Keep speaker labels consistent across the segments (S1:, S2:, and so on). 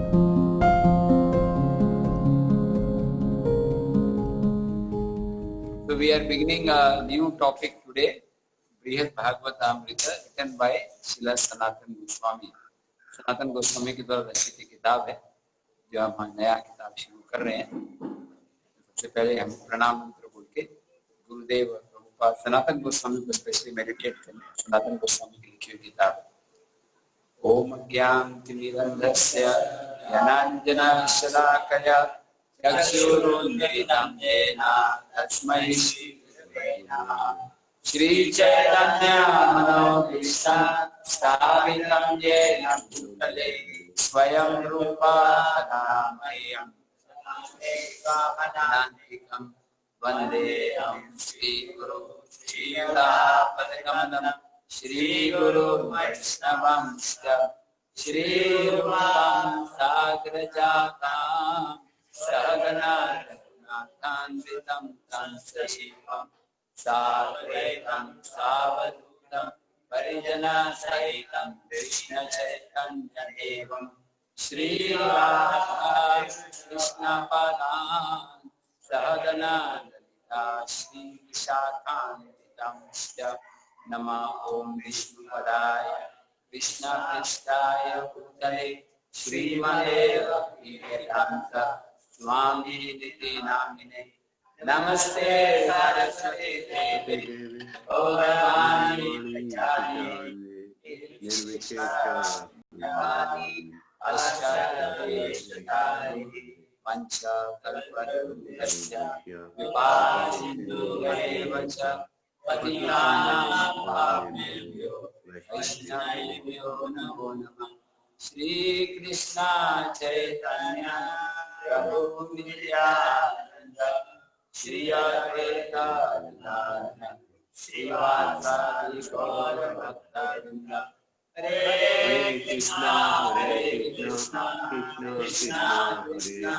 S1: So we are beginning a new topic today, Brihad Bhagavatamrita, written by Srila Sanatan Goswami. Sanatan Goswami की द्वारा रचित किताब है, जो हम नया किताब शुरू कर रहे हैं। सबसे पहले हम प्रणाम मंत्र बोल के गुरुदेव प्रभुपाद सनातन गोस्वामी को स्पेशली मेडिटेट करें। सनातन गोस्वामी की लिखी हुई किताब। ओम ज्ञानतिमिरन्धस्य ज्ञानाञ्जनशलाकया चक्षुरुन्मिलितं येन तस्मै श्रीचैतन्यमनोभीष्टं स्थापितं येन भूतले स्वयं रूपा मह्यं अनान्तिकं वन्देऽहं श्रीगुरुं श्रीयुतापदकमलं श्रीगुरु वैष्णवंश्च श्रीरूपां साग्रजातां सहगना रघुनाथान्वितं तं सजीवं साद्वैतं सावधूतं परिजनसहितं कृष्णचैतन्यदेवं श्रीराधाकृष्णपादान् सहगना ललिता श्रीविशाखान्वितंश्च नमः। ओम विष्णुपदाय कृष्णपृष्ठाय भूतले श्रीमते भक्तिवेदांत स्वामिनिति नामिने नमस्ते सरस्वती देवी गौरवाणी प्रचारिणे निर्विशेषाद्वैतानि अष्टादशकारिणे पंचकल्पतरुस्य विपासिन्दुरेव च पतितानां पापेभ्यो वैष्णवेभ्यो नमो नमः। श्री कृष्ण चैतन्य प्रभु नित्यानंद श्री अद्वैत गदाधर श्रीवासादि गौर भक्तवृंद। हरे कृष्णा कृष्णा कृष्णा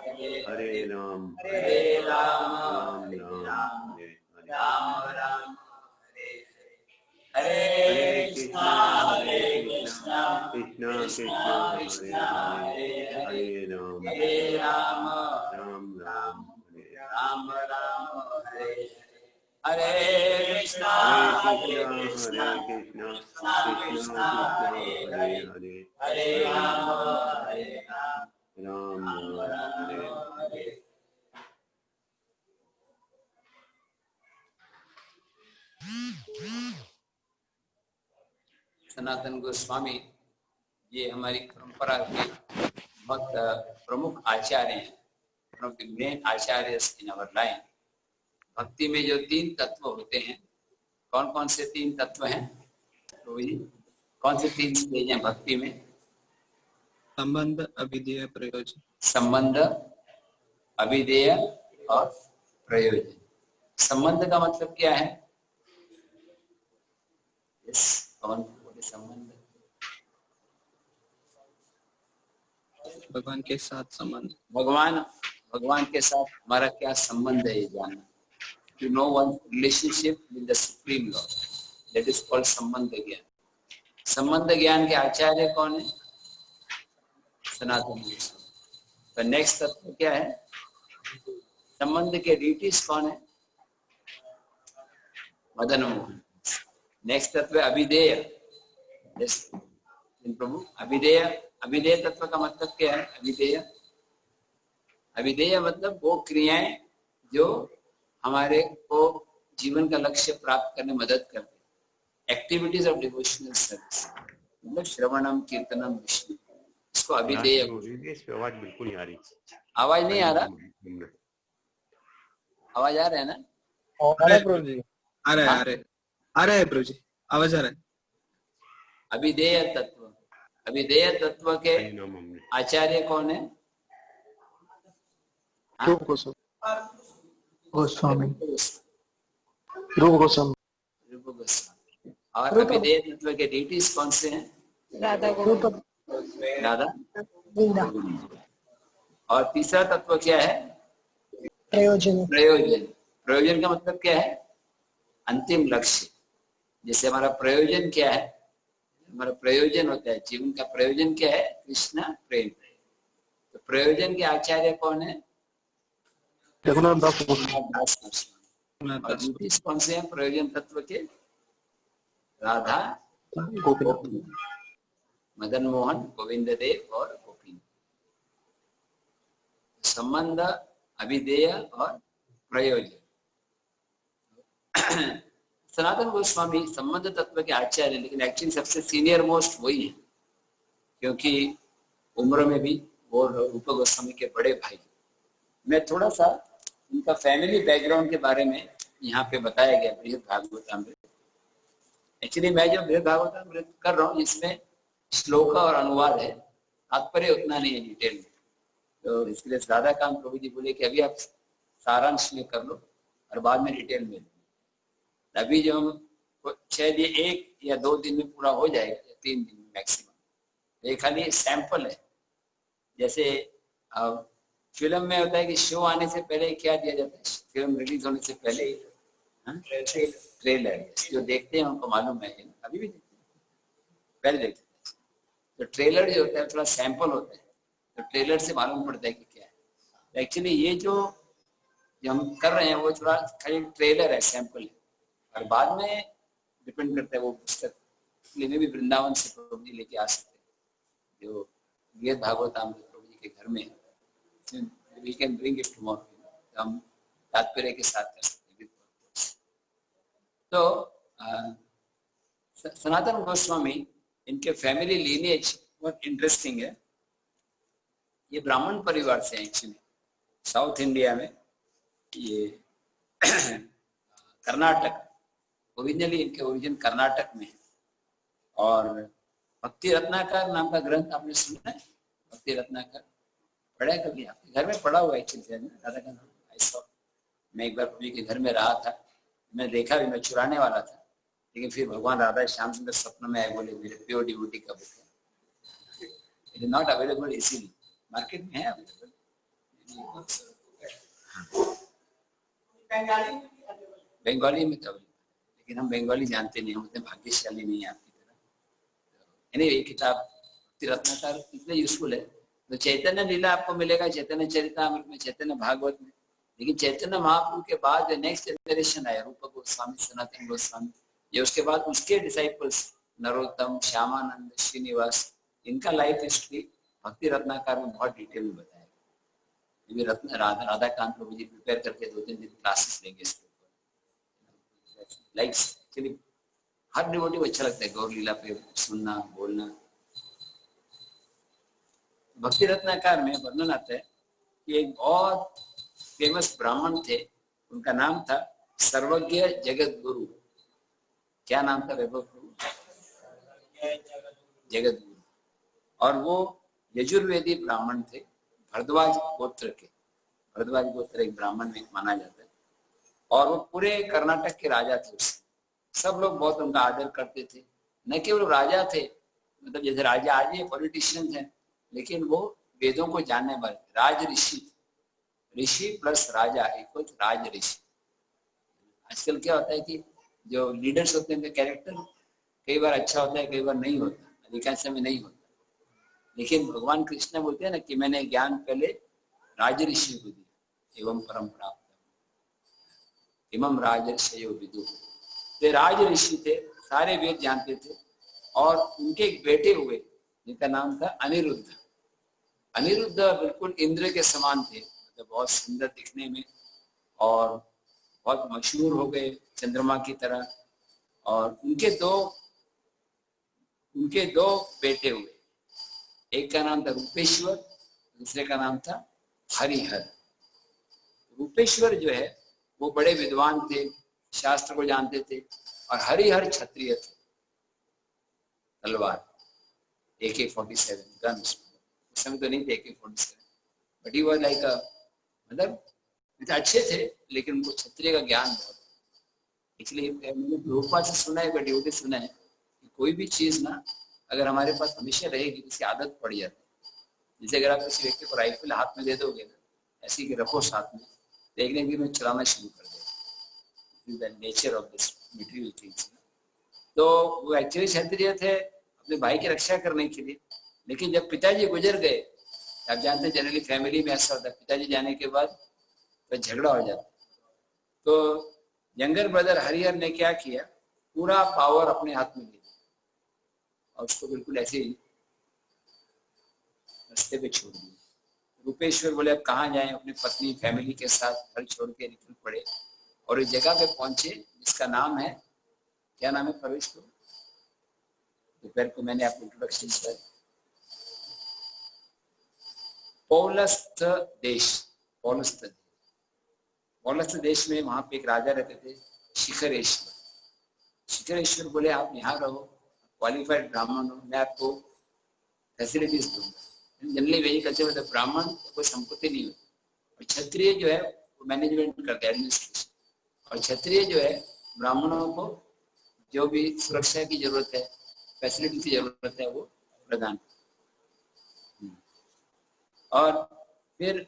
S1: हरे हरे राम राम राम हरे कृष्णा कृष्णा कृष्णा हरे हरे राम राम राम हरे हरे कृष्णा कृष्णा कृष्णा हरे हरे राम राम हरे। सनातन गोस्वामी ये हमारी परंपरा के बहुत प्रमुख आचार्य हैं, one of the main acharyas in our line. भक्ति में जो तीन तत्व होते हैं, कौन कौन से तीन तत्व हैं? तो ये कौन से तीन स्टेज हैं भक्ति में?
S2: संबंध, अभिधेय, प्रयोजन। संबंध,
S1: अभिधेय और प्रयोजन। संबंध का मतलब क्या है? कौन बोले संबंध?
S2: भगवान के साथ संबंध।
S1: भगवान के साथ हमारा क्या संबंध है, ये जानना। To know one's relationship with the Supreme Lord, that is called संबंध ज्ञान। संबंध ज्ञान के आचार्य कौन है? सनातन गोस्वामी। तो नेक्स्ट तत्व क्या है? संबंध के डिटीज कौन है? मदन मोहन। नेक्स्ट तत्व है अभिधेय। प्रभु अभिधेय तत्व का मतलब क्या है? अभिधेय मतलब वो क्रियाएं जो हमारे को जीवन का लक्ष्य प्राप्त करने में मदद करते हैं। एक्टिविटीज ऑफ डिवोशनल सर्विस, मतलब श्रवणम कीर्तनम विष्णु, इसको अभिधेय।
S3: आवाज बिल्कुल नहीं आ रही।
S1: आवाज नहीं आ रहा? आवाज आ रहा है ना?
S2: आ रहा है प्रभु जी, आ रहा है प्रभु जी, आवाज आ रहा है।
S1: अभिधेय तत्व के आचार्य कौन है?
S4: रूप गोस्वामी। रूप गोस्वामी।
S1: और अभिधेय तत्व के डिटीज कौन से हैं? राधा। और तीसरा तत्व क्या है? प्रयोजन का मतलब क्या है? अंतिम लक्ष्य। जैसे हमारा प्रयोजन क्या है? हमारा प्रयोजन होता है, जीवन का प्रयोजन क्या है? कृष्ण प्रेम। प्रयोजन के आचार्य कौन है?
S4: रघुनाथ दास
S1: दास गोस्वामी। और ब्यूटीज कौन से हैं प्रयोजन तत्व के? राधा,
S4: गोपी।
S1: मदन मोहन, गोविंद देव और गोपी। संबंध, अभिधेय और प्रयोजन। सनातन गोस्वामी संबंध तत्व के आचार्य, लेकिन एक्चुअली सबसे सीनियर मोस्ट वही है, क्योंकि उम्र में भी वो रूप गोस्वामी के बड़े भाई। मैं थोड़ा सा उनका फैमिली बैकग्राउंड के बारे में यहाँ पे बताया गया बृहद भागवतामृत। एक्चुअली मैं जो बृहद भागवतामृत कर रहा हूँ इसमें श्लोक और अनुवाद है, तात्पर्य उतना नहीं है डिटेल में, तो इसके लिए राधाकांत प्रभु जी बोले कि अभी आप सारांश में कर लो और बाद में डिटेल में। अभी जो हम शायद ये 1 या 2 दिन में पूरा हो जाएगा, या 3 दिन में मैक्सिमम। ये खाली सैंपल है। जैसे फिल्म में होता है कि शो आने से पहले क्या दिया जाता है, फिल्म रिलीज होने से पहले ही ट्रेलर। जो देखते हैं उनको मालूम है, अभी भी देखते हैं, पहले देखते हैं। तो ट्रेलर जो होता है थोड़ा सैंपल होता है, तो ट्रेलर से मालूम पड़ता है कि क्या है। एक्चुअली ये जो हम कर रहे हैं वो थोड़ा खाली ट्रेलर है, सैंपल है, और बाद में डिपेंड करता है वो पुस्तक लेने भी वृंदावन से प्रभु जी लेके आ सकते हैं। जो बृहद भागवतामृत प्रभु जी के घर में है, we can bring it tomorrow, हम तात्पर्य के साथ कर सकते हैं। तो सनातन गोस्वामी, इनके फैमिली लीनिएज बहुत इंटरेस्टिंग है। ये ब्राह्मण परिवार से एक्चुअली साउथ इंडिया में, ये कर्नाटक, ओरिजिनली इनके ओरिजिन कर्नाटक में है। और भक्ति रत्नाकर नाम का ग्रंथ आपने सुना है? भक्ति रत्नाकर पढ़ा है कभी? आपके घर में पढ़ा हुआ है एक्चुअली राधा का नाम। मैं एक बार प्रभु के घर में रहा था, मैं देखा भी, मैं चुराने वाला था, लेकिन फिर भगवान राधा श्याम सुंदर स्वप्न में आए, बोले मेरे प्योर डिवोटी का बुक है, it is not available easily, market में है अवेलेबल। बंगाली में तो, लेकिन हम बंगाली जानते नहीं, हम उतने भाग्यशाली नहीं है आपकी तरह। ये किताब भक्ति रत्नाकर इतने यूजफुल है। तो चैतन्य लीला आपको मिलेगा चैतन्य चरितामृत में, चैतन्य भागवत में, लेकिन चैतन्य महाप्रभु के बाद नेक्स्ट जनरेशन आया, रूप गोस्वामी, सनातन गोस्वामी, ये उसके बाद उसके डिसाइपल्स नरोत्तम, श्यामानंद, श्रीनिवास, इनका लाइफ हिस्ट्री भक्ति रत्नाकर में बहुत डिटेल में बताया। ये रत्न राधाकांत प्रभु जी प्रिपेयर करके 2-3 दिन क्लासेस लेंगे इसके ऊपर। लाइक एक्चुअली हर डिवोटी को अच्छा लगता है गौर लीला पे सुनना, बोलना। भक्ति रत्नाकर में वर्णन आता है कि एक बहुत फेमस ब्राह्मण थे, उनका नाम था सर्वज्ञ जगत गुरु। क्या नाम था वैभव प्रभु? जगत गुरु। और वो यजुर्वेदी ब्राह्मण थे, भरद्वाज गोत्र के। भरद्वाज गोत्र एक ब्राह्मण में माना जाता है, और वो पूरे कर्नाटक के राजा थे। उससे सब लोग बहुत उनका आदर करते थे। न केवल राजा थे, मतलब जैसे राजा आज ये पॉलिटिशियन है, लेकिन वो वेदों को जानने वाले राज ऋषि, ऋषि प्लस राजा इक्वल राज ऋषि। आजकल क्या होता है कि जो लीडर्स होते हैं उनका कैरेक्टर कई बार अच्छा होता है, कई बार नहीं होता, अधिकांश समय नहीं होता। लेकिन भगवान कृष्ण बोलते हैं ना कि मैंने ज्ञान पहले राज ऋषि को दिया, एवं परम प्राप्त इमम राजर्षयो विदु। वे राज ऋषि थे, सारे वेद जानते थे, और उनके एक बेटे हुए जिनका नाम था अनिरुद्ध। अनिरुद्ध बिल्कुल इंद्र के समान थे, मतलब बहुत सुंदर दिखने में, और बहुत मशहूर हो गए चंद्रमा की तरह। और उनके दो बेटे हुए, एक का नाम था रूपेश्वर, दूसरे का नाम था हरिहर। रूपेश्वर जो है वो बड़े विद्वान थे, शास्त्र को जानते थे, और हरिहर क्षत्रिय थे, तलवार AK-47 गन्स। उस समय तो नहीं थे AK-47, but he was like मतलब अच्छे थे, लेकिन उनको क्षत्रिय का ज्ञान बहुत। इसलिए मैंने प्रभुपाद से सुना है, ड्यूटी सुना है कि कोई भी चीज ना अगर हमारे पास हमेशा रहेगी, इसकी आदत पड़ जाती है। जैसे अगर आप किसी व्यक्ति को राइफल हाथ में दे दोगे ना, ऐसी कि रखो साथ में, देखने की में चलाना शुरू कर देगा। Nature of this material things. तो वो एक्चुअली क्षत्रिय थे अपने भाई की रक्षा करने के लिए, लेकिन जब पिताजी गुजर गए, आप जानते हैं जनरली फैमिली में ऐसा होता है, पिताजी जाने के बाद तो झगड़ा हो जाता है। तो यंगर ब्रदर हरिहर ने क्या किया, पूरा पावर अपने हाथ में लिया और उसको बिल्कुल ऐसे ही रास्ते पे छोड़ दिया। रूपेश्वर बोले अब कहाँ जाएं, अपनी पत्नी फैमिली के साथ घर छोड़ के निकल पड़े और इस जगह पे पहुंचे जिसका नाम है, क्या नाम है परवेश को, दोपहर को मैंने आपको इंट्रोडक्शन किया, पौलस्थ देश। पौलस्थ देश में वहां पे एक राजा रहते थे शिखरेश्वर। शिखरेश्वर बोले आप यहाँ रहो, क्वालिफाइड ब्राह्मण हो, मैं आपको फैसिलिटीज दूंगा। जनरली वही कल्चर में तो ब्राह्मण तो कोई संपत्ति नहीं होती, और क्षत्रिय जो है वो मैनेजमेंट करते हैं, एडमिनिस्ट्रेशन, और क्षत्रिय जो है ब्राह्मणों को जो भी सुरक्षा की जरूरत है, फैसिलिटी की जरूरत है वो प्रदान। और फिर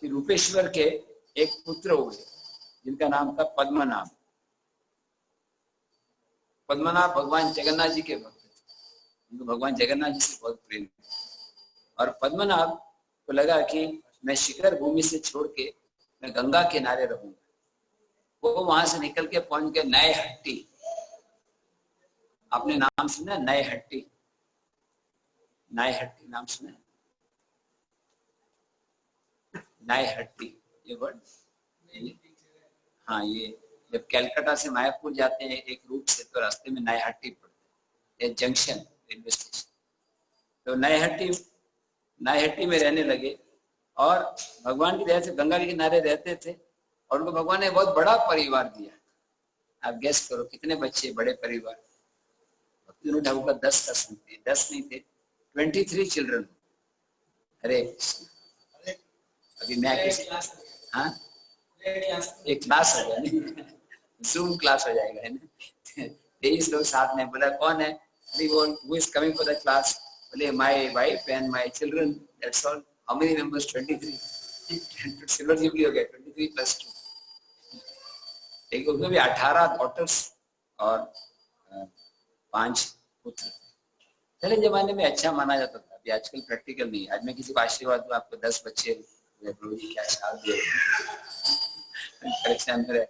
S1: श्री रूपेश्वर के एक पुत्र हुए जिनका नाम था पद्मनाभ। पद्मनाभ भगवान जगन्नाथ जी के भक्त थे, उनको भगवान जगन्नाथ जी से बहुत प्रेम था। और पद्मनाभ को लगा कि मैं शिखर भूमि से छोड़ के मैं गंगा किनारे रहूंगा। वो वहां से निकल के पहुंच गए नए हट्टी। आपने नाम सुना नए हट्टी? नए हट्टी नाम सुना? नए हट्टी ये वर्ड, हाँ, ये जब कलकत्ता से मायापुर जाते हैं एक रूट से तो रास्ते में नए हट्टी पड़ते हैं, जंक्शन रेलवे स्टेशन। तो नए हट्टी में रहने लगे और भगवान की दया से गंगा के किनारे रहते थे और उनको भगवान ने बहुत बड़ा परिवार दिया। आप गेस करो कितने बच्चे, बड़े परिवार। भक्ति ठाकुर का 10 का संख्या, 10 नहीं थे, 23 चिल्ड्रन। अरे अभी मैं हाँ एक क्लास हो गया, जूम क्लास हो जाएगा है ना। 23 लोग साथ में। बोला कौन है? who is coming for the class? बोले my wife and my children, that's all. How many members? 23. Silver jubilee हो गया, 23 + 2। एक उसमें भी 18 डॉटर्स और 5 पुत्र। पहले जमाने में अच्छा माना जाता था, अभी आजकल प्रैक्टिकल नहीं। आज मैं किसी को आशीर्वाद दूं, आपको 10 बच्चे, प्रभु जी क्या शादी है, परेशान है।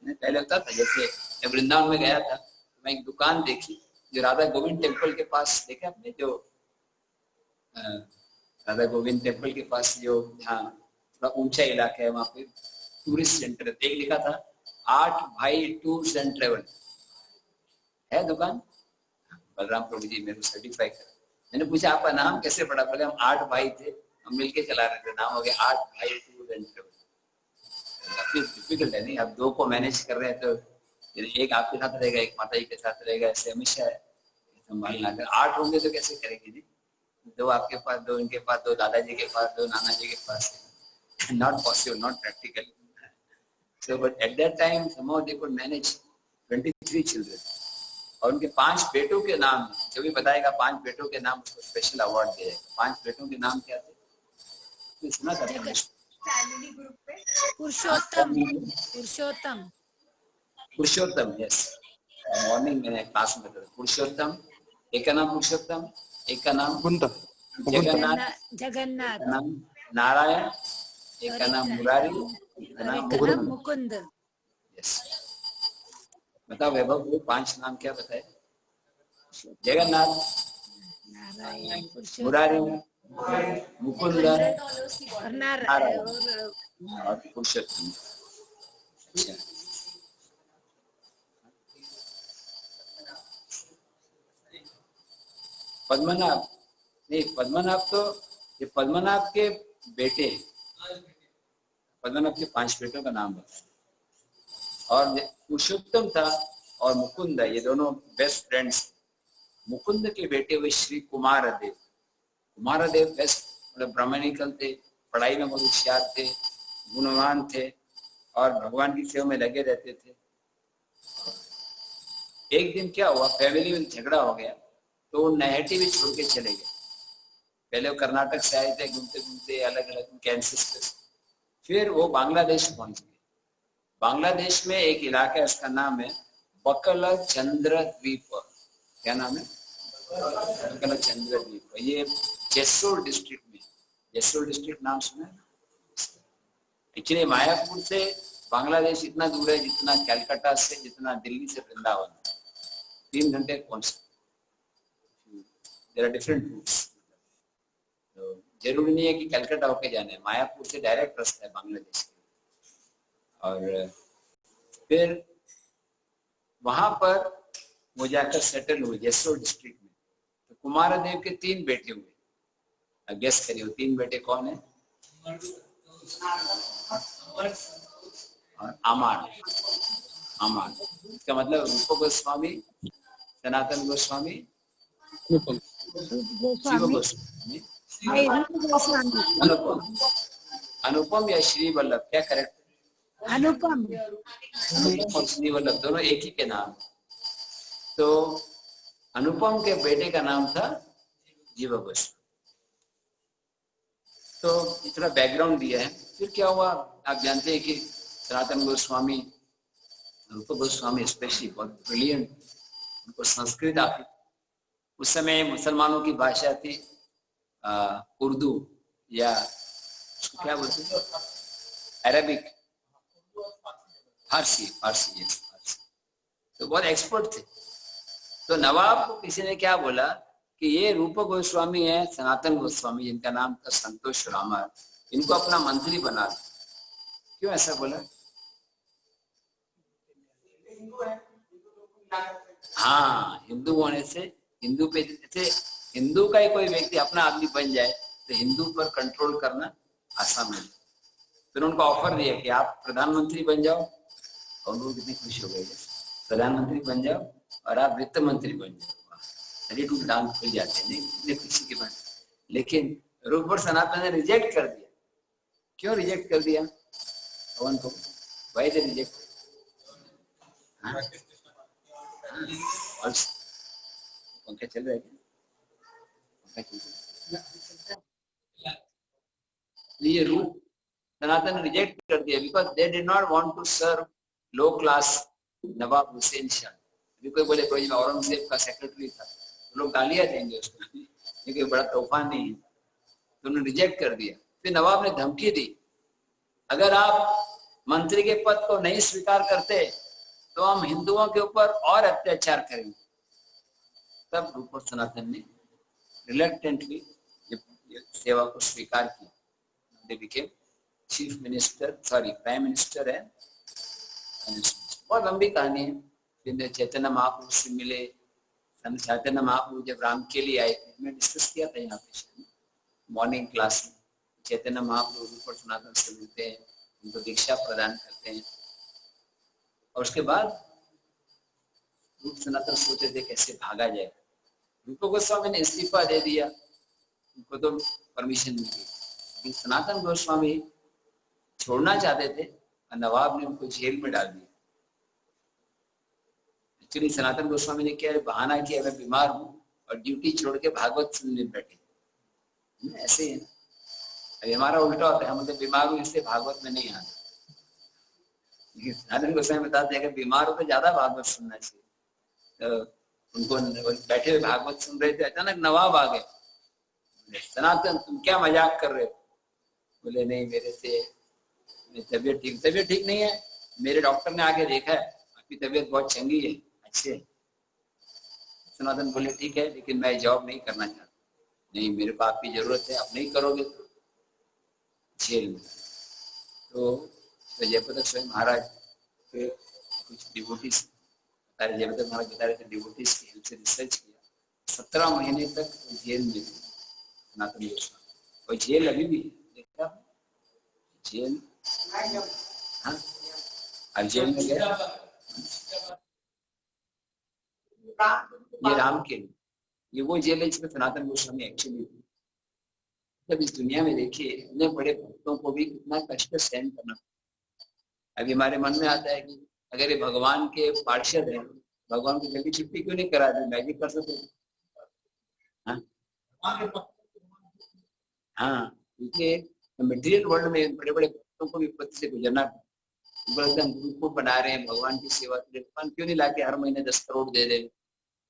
S1: पहले होता था, जैसे मैं वृंदावन में गया था, मैं एक दुकान देखी जो राधा गोविंद टेम्पल के पास, देखा आपने, जो राधा गोविंद टेम्पल के पास जो हाँ थोड़ा ऊंचा इलाका है, वहां पे टूरिस्ट सेंटर है। लिखा था 8 भाई टूर्स एंड ट्रेवल है दुकान। बलराम प्रभु जी मेरे को सर्टिफाई कर। मैंने पूछा आपका नाम कैसे पड़ा? बोले हम 8 भाई थे, हम मिलके चला रहे थे, नाम हो गया 8 भाई टूर एंड ट्रेवल। काफी डिफिकल्ट है नहीं? आप 2 को मैनेज कर रहे हैं तो एक आपके साथ रहेगा, एक माता जी के साथ रहेगा, ऐसे हमेशा संभालना। अगर 8 होंगे तो कैसे करेंगे जी? 2 आपके पास, 2 इनके पास, 2 दादाजी के पास, 2 नाना जी के पास। Not possible, not practical. So but at that time somehow they could manage 23 children। और उनके 5 बेटों के नाम, जो भी बताएगा 5 बेटों के नाम, उसको स्पेशल अवार्ड दिया जाएगा। 5 बेटों के नाम क्या थे? तो सुना था
S5: फैमिली ग्रुप पे पुरुषोत्तम, यस।
S1: मॉर्निंग मैंने क्लास में बताया पुरुषोत्तम। एक का नाम पुरुषोत्तम, एक का नाम जगन्नाथ, नाम नारायण, एक का नाम मुरारी, एक का नाम
S5: मुकुंद।
S1: यस, बताओ वैभव को 5 नाम क्या बताए? जगन्नाथ, मुरारी, मुकुंद
S5: और नारायण
S1: और पुरुषोत्तम। अच्छा, पद्मनाभ नहीं, पद्मनाभ तो ये पद्मनाभ के बेटे, पद्मनाभ के 5 बेटों का नाम बताया। और पुरुषोत्तम था और मुकुंद, ये दोनों बेस्ट फ्रेंड्स। मुकुंद के बेटे हुए श्री कुमारदेव। कुमारदेव बेस्ट, मतलब ब्राह्मणिकल थे, पढ़ाई में बहुत होशियार थे, गुणवान थे और भगवान की सेवा में लगे रहते थे। एक दिन क्या हुआ, फैमिली में झगड़ा हो गया तो वो नैहटी भी छोड़ के चले गए। पहले वो कर्नाटक से आए थे, घूमते घूमते अलग अलग उनके एंसेस्टर्स। फिर वो बांग्लादेश पहुंच गए। बांग्लादेश में एक इलाका है, उसका नाम है बकल चंद्र द्वीप, क्या नाम है? बकल चंद्र द्वीप, ये जैसोर डिस्ट्रिक्ट में, जैसोर डिस्ट्रिक्ट नाम सुना है? एक्चुअली मायापुर से बांग्लादेश इतना दूर है जितना कलकत्ता से, जितना दिल्ली से वृंदावन, 3 घंटे पहुंच सकते। देयर आर डिफरेंट रूट्स, तो जरूरी नहीं है कि कलकत्ता होके जाना है, मायापुर से डायरेक्ट रास्ता है बांग्लादेश के। और फिर वहां पर वो जाकर सेटल हुए जैसोर डिस्ट्रिक्ट में। तो कुमारदेव के 3 बेटे हुए, गेस करिए वो 3 बेटे कौन है? और आमान, आमान, इसका मतलब रूप गोस्वामी, सनातन गोस्वामी, शिव गोस्वामी, अनुपम, अनुपम या श्री वल्लभ, क्या करेक्ट?
S5: अनुपम
S1: और श्री वल्लभ दोनों एक ही के नाम। तो अनुपम के बेटे का नाम था जीव गोस्वामी। तो इतना बैकग्राउंड दिया है। फिर क्या हुआ, आप जानते हैं कि सनातन गोस्वामी, रूप गोस्वामी स्पेशली बहुत ब्रिलियंट, उनको संस्कृत आती। उस समय मुसलमानों की भाषा थी उर्दू, या उसको क्या बोलते हैं, अरबिक, फारसी, फारसी, यस फारसी। तो बहुत एक्सपर्ट थे। तो नवाब को किसी ने क्या बोला कि ये रूप गोस्वामी है, सनातन गोस्वामी जिनका नाम था संतोष रामर, इनको अपना मंत्री बना दो। क्यों ऐसा बोला? हाँ, हिंदू होने से, हिंदू पे, जैसे हिंदू का ही कोई व्यक्ति अपना आदमी बन जाए तो हिंदू पर कंट्रोल करना आसान है। फिर उनको ऑफर दिया कि आप प्रधानमंत्री बन जाओ, और लोग कितने खुश हो गए, प्रधानमंत्री बन जाओ और आप वित्त मंत्री बन जाओ, अरे टू दान खुल जाते हैं, इतने खुशी के बाद। लेकिन रूप और सनातन ने रिजेक्ट कर दिया। क्यों रिजेक्ट कर दिया? पवन को भाई दे रिजेक्ट, पंखा चल रहा है क्या? ये रूप सनातन ने रिजेक्ट कर दिया because they did not want to serve low class Nawab Hussain Shah. अभी कोई बोले कोई औरंगजेब का सेक्रेटरी था, तो लोग गालियां देंगे उसको, ये बड़ा तूफान नहीं है, तो उन्होंने रिजेक्ट कर दिया। फिर नवाब ने धमकी दी, अगर आप मंत्री के पद को नहीं स्वीकार करते तो हम हिंदुओं के ऊपर और अत्याचार करेंगे। तब रूप और सनातन ने रिलक्टेंटली सेवा को स्वीकार किया। They became chief minister, sorry prime minister है। बहुत लंबी कहानी है। फिर चैतन्य महाप्रभु से मिले। चैतन्य महाप्रभु जब राम के लिए आए थे, मैं डिस्कस किया था यहाँ पे मॉर्निंग क्लास में, चैतन्य महाप्रभु रूप और सनातन से मिलते हैं, उनको दीक्षा प्रदान करते हैं। और उसके बाद रूप सनातन सोचे थे कैसे भागा जाए। रूप गोस्वामी ने इस्तीफा दे दिया, उनको तो परमिशन मिल गई, लेकिन सनातन गोस्वामी छोड़ना चाहते थे और नवाब ने उनको जेल में डाल दिया। एक्चुअली सनातन गोस्वामी ने क्या बहाना किया, मैं बीमार हूँ और ड्यूटी छोड़ के भागवत सुनने बैठे। ऐसे ही अभी हमारा उल्टा होता है, हम तो बीमार हूँ इसलिए भागवत में नहीं आते, लेकिन सनातन गोस्वामी बताते हैं कि बीमार हो तो ज्यादा भागवत सुनना चाहिए। तो उनको बैठे हुए भागवत सुन रहे थे, अचानक नवाब आ गए। सनातन तुम क्या मजाक कर रहे हो? बोले नहीं, मेरे से तबीयत ठीक नहीं है, मेरे डॉक्टर ने आके देखा है, आपकी तबीयत बहुत चंगी है, अच्छे। सनातन बोले ठीक है, लेकिन मैं जॉब नहीं करना चाहता। नहीं, मेरे को आपकी जरूरत है, आप नहीं करोगे तो जेल में। तो जयप्रकाश स्वामी महाराज के कुछ डिवोटीज, जयप्रकाश महाराज बता रहे थे, डिवोटीज की हेल्प से रिसर्च किया, 17 महीने तक जेल में थे सनातन गोस्वामी। और जेल अभी भी देखा जेल, हाँ अब जेल में गया, ये राम के लिए, ये वो जेल है जिसमें सनातन गोस्वामी एक्चुअली। जब इस दुनिया में देखिए इतने बड़े भक्तों को भी कितना कष्ट सहन करना। अभी हमारे मन में आता है कि अगर ये भगवान के पार्षद हैं, भगवान को जल्दी छुट्टी क्यों नहीं करा दी, मैजिक कर सकते। हाँ, क्योंकि मटेरियल वर्ल्ड में बड़े बड़े भक्तों को विपत्ति से गुजरना है। बोलते हम ग्रुप को बना रहे हैं भगवान की सेवा के लिए, भगवान क्यों नहीं लाके हर महीने 10 करोड़ दे दे?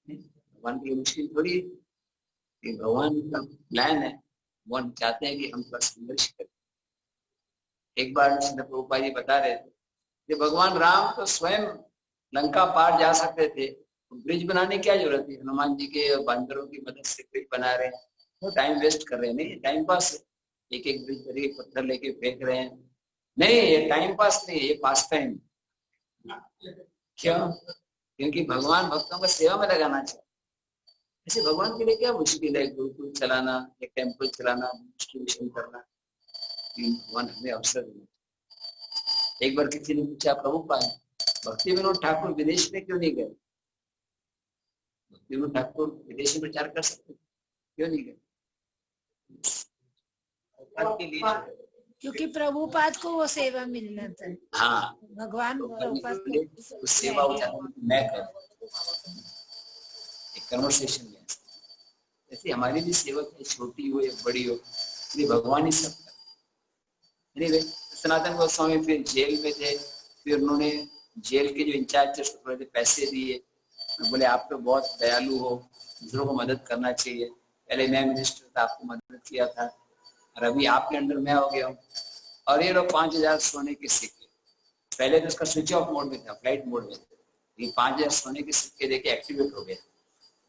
S1: भगवान के लिए मुश्किल थोड़ी है, कि भगवान का प्लान है, भगवान चाहते हैं कि हम थोड़ा संघर्ष करें। एक बार श्री प्रभुपाद जी बता रहे थे कि भगवान राम तो स्वयं लंका पार जा सकते थे, ब्रिज बनाने की क्या जरूरत है? हनुमान जी के बांदरों की मदद से ब्रिज बना रहे हैं, वो टाइम वेस्ट कर रहे हैं। नहीं, टाइम पास है, एक एक ब्रिज पर एक पत्थर लेके फेंक रहे हैं। नहीं, ये टाइम पास नहीं, ये पास टाइम। क्यों? क्योंकि भगवान भक्तों को सेवा में लगाना चाहिए। ऐसे भगवान के लिए क्या मुश्किल है? गुरुकुल चलाना, एक टेम्पल चलाना, डिस्ट्रीब्यूशन करना, भगवान हमें अवसर देना। एक बार किसी ने पूछा, प्रभुपाद भक्ति विनोद ठाकुर विदेश में क्यों नहीं गए? भक्ति विनोद ठाकुर विदेश में प्रचार कर सकते, क्यों नहीं गए?
S5: क्योंकि प्रभुपाद को वो सेवा मिलना था।
S1: हाँ,
S5: भगवान प्रभुपाद
S1: को सेवा मैं करूं, एक कन्वर्सेशन में। ऐसे हमारी भी सेवा छोटी हो या बड़ी हो, ये भगवान ही सब करे। सनातन गोस्वामी फिर जेल में थे, फिर उन्होंने जेल के जो इंचार्ज थे पैसे दिए, बोले आप तो बहुत दयालु हो, दूसरों को मदद करना चाहिए। पहले मैं मिनिस्टर था, आपको मदद किया था, और अभी आपके अंडर मैं हो गया हूँ। और ये लोग 5000 सोने के सिक्के, पहले तो उसका स्विच ऑफ मोड में था, फ्लाइट मोड में था, ये 5000 सोने के सिक्के देके एक्टिवेट हो गया।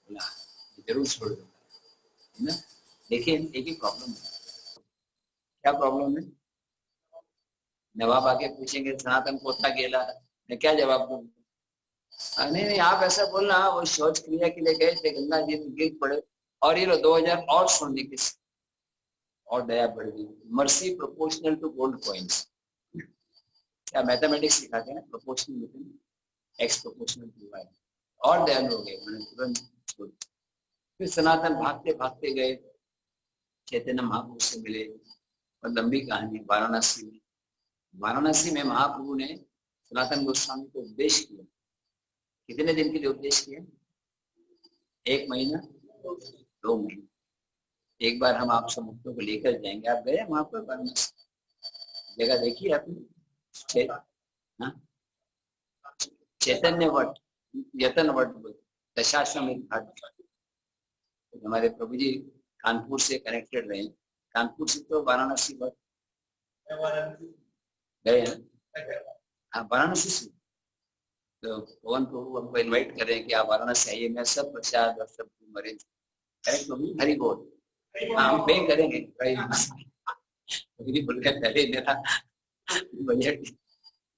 S1: बोला जरूर छोड़ दूंगा, है ना। लेकिन एक ही प्रॉब्लम है। क्या प्रॉब्लम है? नवाब आके पूछेंगे सनातन पोता गेला, मैं क्या जवाब दूंगा? नहीं, आप ऐसा बोलना, वो शौच क्रिया के लिए गए थे, गंगा जी में गिर पड़े, और ये 2000 और सोने के, और दया बढ़ गई। Mercy proportional to gold coins. क्या मैथमेटिक्स सिखाते हैं ना, proportional X proportional to Y, और दयालु हो गए, मैंने तुरंत छोड़। फिर सनातन भागते भागते गए, चैतन्य महाप्रभु से मिले, और लंबी कहानी। वाराणसी में महाप्रभु ने सनातन गोस्वामी को उपदेश किया। कितने दिन के लिए उपदेश किया? 1 महीना, 2 महीने। एक बार हम आप सब भक्तों को लेकर जाएंगे। आप गए वहां पर? वाराणसी जगह देखिए आपने? चैतन्य what, Yatan what, Dashashwamedh Ghat. हमारे प्रभु जी कानपुर से कनेक्टेड रहे, कानपुर से तो वाराणसी वट गए हैं। हाँ, वाराणसी से तो पवन प्रभु हमको इनवाइट कर रहे हैं कि आप वाराणसी आइए, मैं सब प्रसाद और सब मरीज करेक्ट प्रभु, हरि बोल, हम पे करेंगे। बोल के पहले मेरा budget,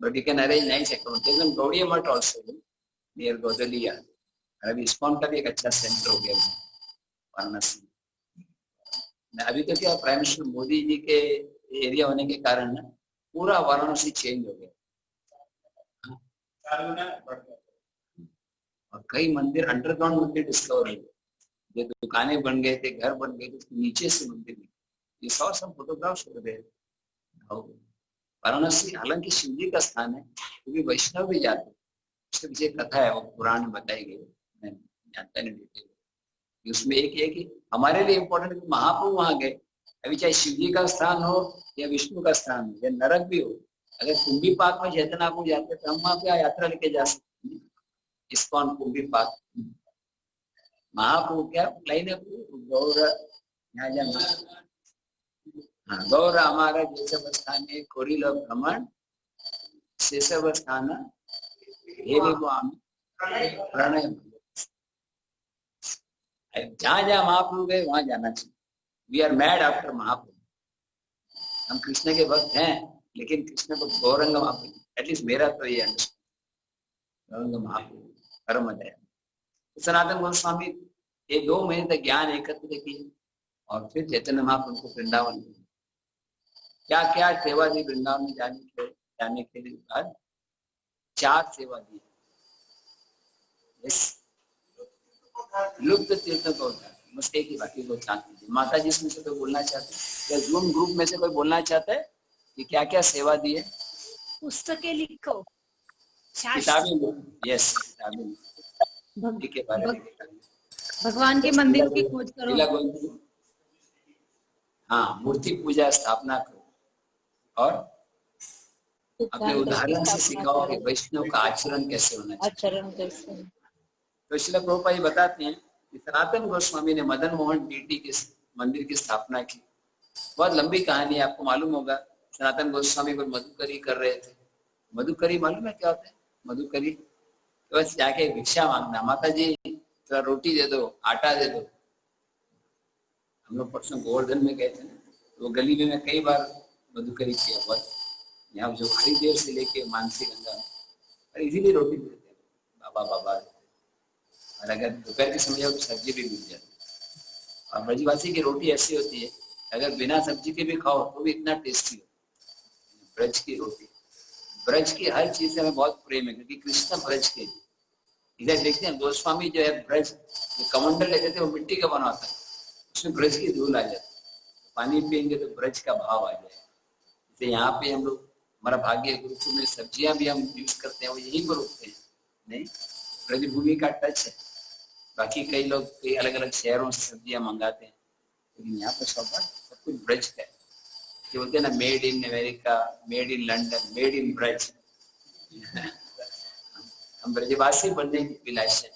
S1: but you can arrange nice accommodation. Gaudiya मठ also near गोदलिया। अभी इस्कॉन का भी एक अच्छा सेंटर हो गया वाराणसी। अभी तो क्या प्राइम मिनिस्टर मोदी जी के एरिया होने के कारण ना पूरा वाराणसी चेंज हो गया, और कई मंदिर, अंडरग्राउंड मंदिर डिस्कवर हो गए। जो दुकानें बन गए थे, घर बन गए थे, नीचे से मंदिर, ये सब फोटोग्राफ्स हो रहे। वाराणसी हालांकि शिव जी का स्थान है, क्योंकि वैष्णव भी जाते हैं, उसके पीछे कथा है, वो पुराण में बताई गई, मैं जानता नहीं डिटेल। उसमें एक है कि हमारे लिए इम्पोर्टेंट है, महाप्रभु वहां गए। अभी चाहे शिव जी का स्थान हो या विष्णु का स्थान हो या नरक भी हो, अगर कुंभी पाक में चैतन्य आपको जाते तो हम वहां पे यात्रा लेके जा सकते हैं। इस्कॉन कुंभी पाक, महाप्रभु क्या लाइन है, गौर यहाँ जाना, हाँ, गौर हमारा जैसे स्थान है, कोरिल भ्रमण शेषव स्थान प्रणय। जहां जहां महाप्रभु गए वहां जाना चाहिए। वी आर मैड आफ्टर महाप्रभु। हम कृष्ण के भक्त हैं, लेकिन कृष्ण को गौरंग महाप्रभु, एटलीस्ट मेरा तो ये अंडरस्टैंडिंग, गौरंग महाप्रभु परम दया। सनातन गोस्वामी ये 2 महीने तक ज्ञान एकत्र किए, और फिर चैतन्य महाप्रभु को वृंदावन, क्या क्या सेवा दी वृंदावन में जाने के लिए बाद 4 सेवा दी। लुप्त तीर्थ को बस एक ही बाकी को चाहती थी। माता जी इसमें से कोई बोलना चाहते हैं, या जूम ग्रुप में से कोई बोलना चाहता है कि क्या क्या सेवा दी है?
S5: पुस्तकें लिखो,
S1: किताबें, यस किताबें के बारे में,
S5: भगवान के मंदिर की खोज करो,
S1: हाँ मूर्ति पूजा स्थापना करो, और अपने उदाहरण से सिखाओ कि वैष्णव का आचरण कैसे होना चाहिए।
S5: आचरण कैसे।
S1: तो श्रील प्रभुपाद बताते हैं कि सनातन गोस्वामी ने मदन मोहन डीटी के मंदिर की स्थापना की। बहुत लंबी कहानी है, आपको मालूम होगा। सनातन गोस्वामी को मधुकरी कर रहे थे। मधुकरी मालूम है क्या होता है? मधुकरी तो बस जाके भिक्षा मांगना, माता जी थोड़ा रोटी दे दो, आटा दे दो। हम लोग परसों गोवर्धन में गए थे ना, तो गली में मैं कई बार मधुकरी किया। बहुत यहाँ जो हरिदेव से लेके मानसी गंगा और इजीली रोटी देते हैं बाबा बाबा। और अगर दोपहर के समय हो तो सब्जी भी मिल जाती है। और ब्रजवासी की रोटी ऐसी होती है, अगर बिना सब्जी के भी खाओ तो भी इतना टेस्टी हो। ब्रज की रोटी, ब्रज की हर चीज से हमें बहुत प्रेम है, क्योंकि कृष्ण ब्रज के। इधर देखते हैं गोस्वामी जो है ब्रज कमंडल लेते थे, वो मिट्टी का बना होता है, उसमें ब्रज की धूल आ जाती है। पानी पियेंगे तो ब्रज का भाव आ जाए। जैसे यहाँ पे हम लोग, हमारा भाग्य गुरुकुल में सब्जियां भी हम यूज करते हैं, वो यहीं पर उगते हैं। नहीं, ब्रजभूमि का टच है। बाकी कई लोग कई अलग अलग शहरों से सब्जियां मंगाते हैं, लेकिन यहाँ पर सब कुछ ब्रज का है। ये बोलते हैं ना, made in America, made in London, made in Braj. हम ब्रजवासी बनने की अभिलाष है।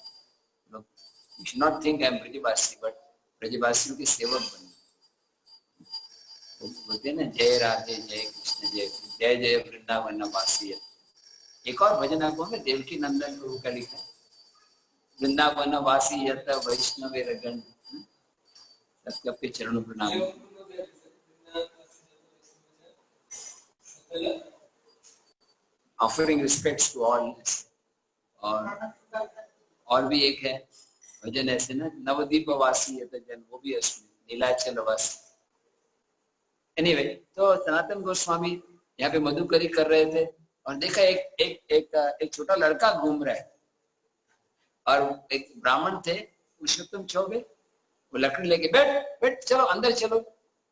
S1: You should not think I am Brajwasi, but ब्रजवासियों के सेवक बने। बोलते हैं ना, जय राधे जय कृष्ण जय जय जय वृंदावन वासी। एक और भजन आपको है, देवकी नंदन प्रभु का लिखा है, वृंदावन वासी यत वैष्णव रगन, सबके चरणों प्रणाम। Offering respects to all. और भी एक है भजन ऐसे ना, नवदीप वासी यत जन, वो भी है उसमें, नीलाचल वासी। एनीवे, तो सनातन गोस्वामी यहाँ पे मधुकरी कर रहे थे और देखा एक छोटा लड़का घूम रहा है, और एक ब्राह्मण थे पुरुषोत्तम चौबे, वो लकड़ी लेके बैठ बैठ चलो अंदर चलो।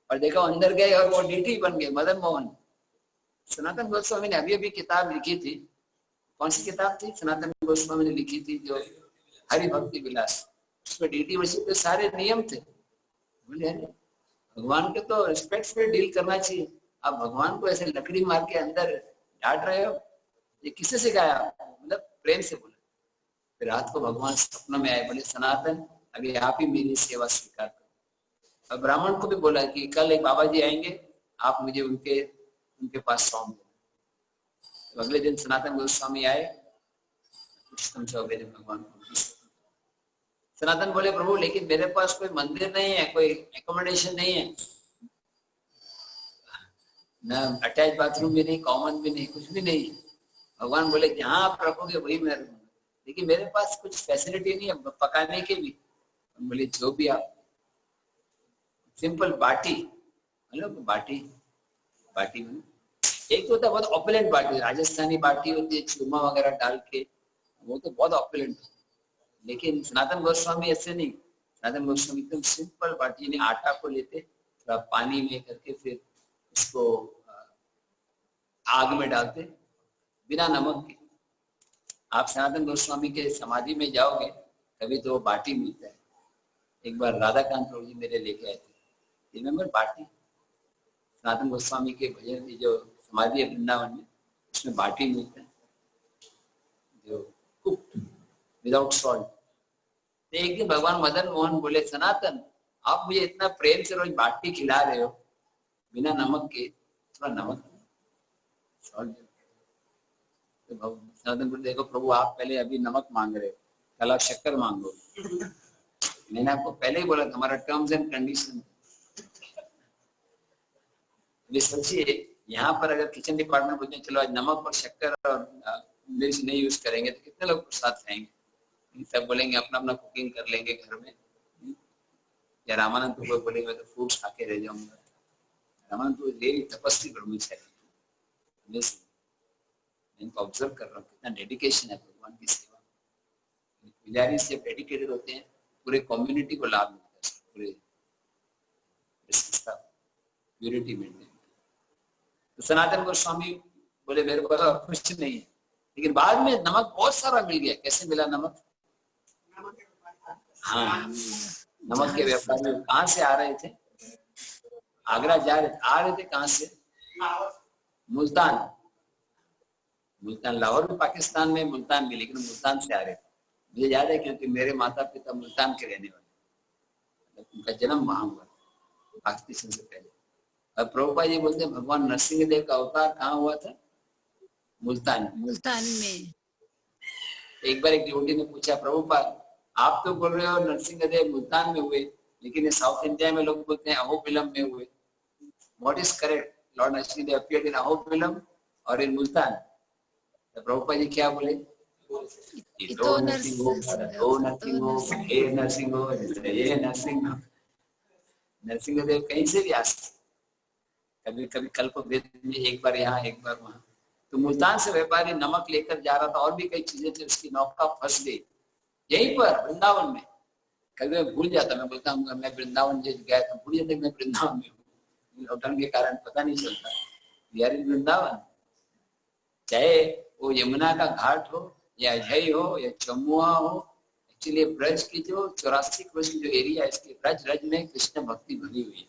S1: और देखा अंदर गए और वो डीटी बन गए मदन मोहन। सनातन गोस्वामी ने अभी किताब लिखी थी। कौन सी किताब थी? सनातन गोस्वामी ने लिखी थी जो हरि भक्ति विलास। उसमें डीटी वर्षिप के सारे नियम थे। बोले अरे भगवान के तो रिस्पेक्टफुल डील करना चाहिए, आप भगवान को ऐसे लकड़ी मार के अंदर डांट रहे हो, ये किससे सिखाया? मतलब प्रेम से बोला। फिर रात को भगवान सपनों में आए, बोले सनातन अभी आप ही मेरी सेवा स्वीकार करो। और ब्राह्मण को भी बोला कि कल एक बाबा जी आएंगे, आप मुझे उनके पास सौंप देना। तो अगले दिन सनातन गोस्वामी आए, पुरुषोत्तम चौबे ने भगवान को। सनातन बोले प्रभु लेकिन मेरे पास कोई मंदिर नहीं है, कोई एकोमोडेशन नहीं है, ना अटैच बाथरूम भी नहीं, कॉमन भी नहीं, कुछ भी नहीं है। भगवान बोले जहाँ आप रखोगे वही मैं रखूंगा, लेकिन मेरे पास कुछ फैसिलिटी नहीं है पकाने के भी। बोले जो भी आप, सिंपल बाटी, मतलब बाटी में एक तो होता है बहुत ऑपुलेंट बाटी, राजस्थानी बाटी होती है चूरमा वगैरह डाल के, वो तो बहुत ऑपुलेंट। लेकिन सनातन गोस्वामी ऐसे नहीं, सनातन गोस्वामी एकदम सिंपल बाटी, यानी आटा को लेते थोड़ा पानी में करके फिर उसको आग में डालते बिना नमक के। आप सनातन गोस्वामी के समाधि में जाओगे कभी तो वो बाटी मिलता है। एक बार राधाकांत प्रभु जी मेरे लेके आए थे, रिमेम्बर बाटी, सनातन गोस्वामी के भजन की जो समाधि है वृंदावन में, उसमें बाटी मिलता है जो कुक्ड विदाउट सॉल्ट। तो एक दिन भगवान मदन मोहन बोले सनातन आप मुझे इतना प्रेम से रोज बाटी खिला रहे हो बिना नमक के, थोड़ा नमक सॉल्ट। तो सनातन बोले देखो प्रभु आप पहले अभी नमक मांग रहे हो, कल आप शक्कर मांगो। मैंने आपको पहले ही बोला हमारा टर्म्स एंड कंडीशन। सोचिए यहाँ पर अगर किचन डिपार्टमेंट बोलते हैं चलो आज नमक और शक्कर और मिर्च नहीं यूज करेंगे तो कितने लोग प्रसाद खाएंगे? सब बोलेंगे अपना अपना कुकिंग कर लेंगे घर में। या रामानंद को बोलेंगे तो फ्रूट्स खा के रह जाऊंगा। रामानंद को डेली तपस्वी ब्रह्मचारी, इनको ऑब्जर्व कर रहा हूँ कितना डेडिकेशन है भगवान की सेवा। पुजारी से डेडिकेटेड होते हैं, पूरे कम्युनिटी को लाभ मिलता है, पूरे प्यूरिटी मेंटेन। तो सनातन गोस्वामी बोले मेरे पास और कुछ नहीं है, लेकिन बाद में नमक बहुत सारा मिल गया। कैसे मिला नमक? हाँ, नमक के व्यापारी कहाँ से आ रहे थे? आगरा आ रहे थे। कहाँ से? मुल्तान। मुल्तान, लाहौर भी पाकिस्तान में, मुल्तान भी, लेकिन मुल्तान से आ रहे थे। मुझे याद है क्योंकि मेरे माता पिता मुल्तान के रहने वाले, उनका जन्म वहां हुआ पाकिस्तान से पहले। अब प्रभुपाद जी बोलते हैं भगवान नरसिंह देव का अवतार कहाँ हुआ था? मुल्तान
S5: में।
S1: एक बार एक डिवोटी ने पूछा, प्रभुपाद आप तो बोल रहे हो नरसिंह देव मुल्तान में हुए, लेकिन साउथ इंडिया में लोग बोलते हैं अहोबिलम में हुए। What is correct? Lord Narasimha Dev appeared in Ahobilam और इन मुल्तान? तो प्रभुपाद जी क्या बोले? नरसिंह देव कहीं से भी आ सकते, कभी कभी कल्प भेद में एक बार यहाँ एक बार वहां। तो मुल्तान से व्यापारी नमक लेकर जा रहा था और भी कई चीजें थी, उसकी नौका फंस गई यहीं पर वृंदावन में। कभी मैं भूल जाता, मैं बोलता हूँ मैं वृंदावन गया था, भूल जाता मैं वृंदावन में हूँ, लॉकडाउन के कारण पता नहीं चलता यार वृंदावन। चाहे वो यमुना का घाट हो या अजय हो या चमुआ हो, एक्चुअली ब्रज की जो 84 क्रोश की जो एरिया है, इसके ब्रज रज में कृष्ण भक्ति भरी हुई है।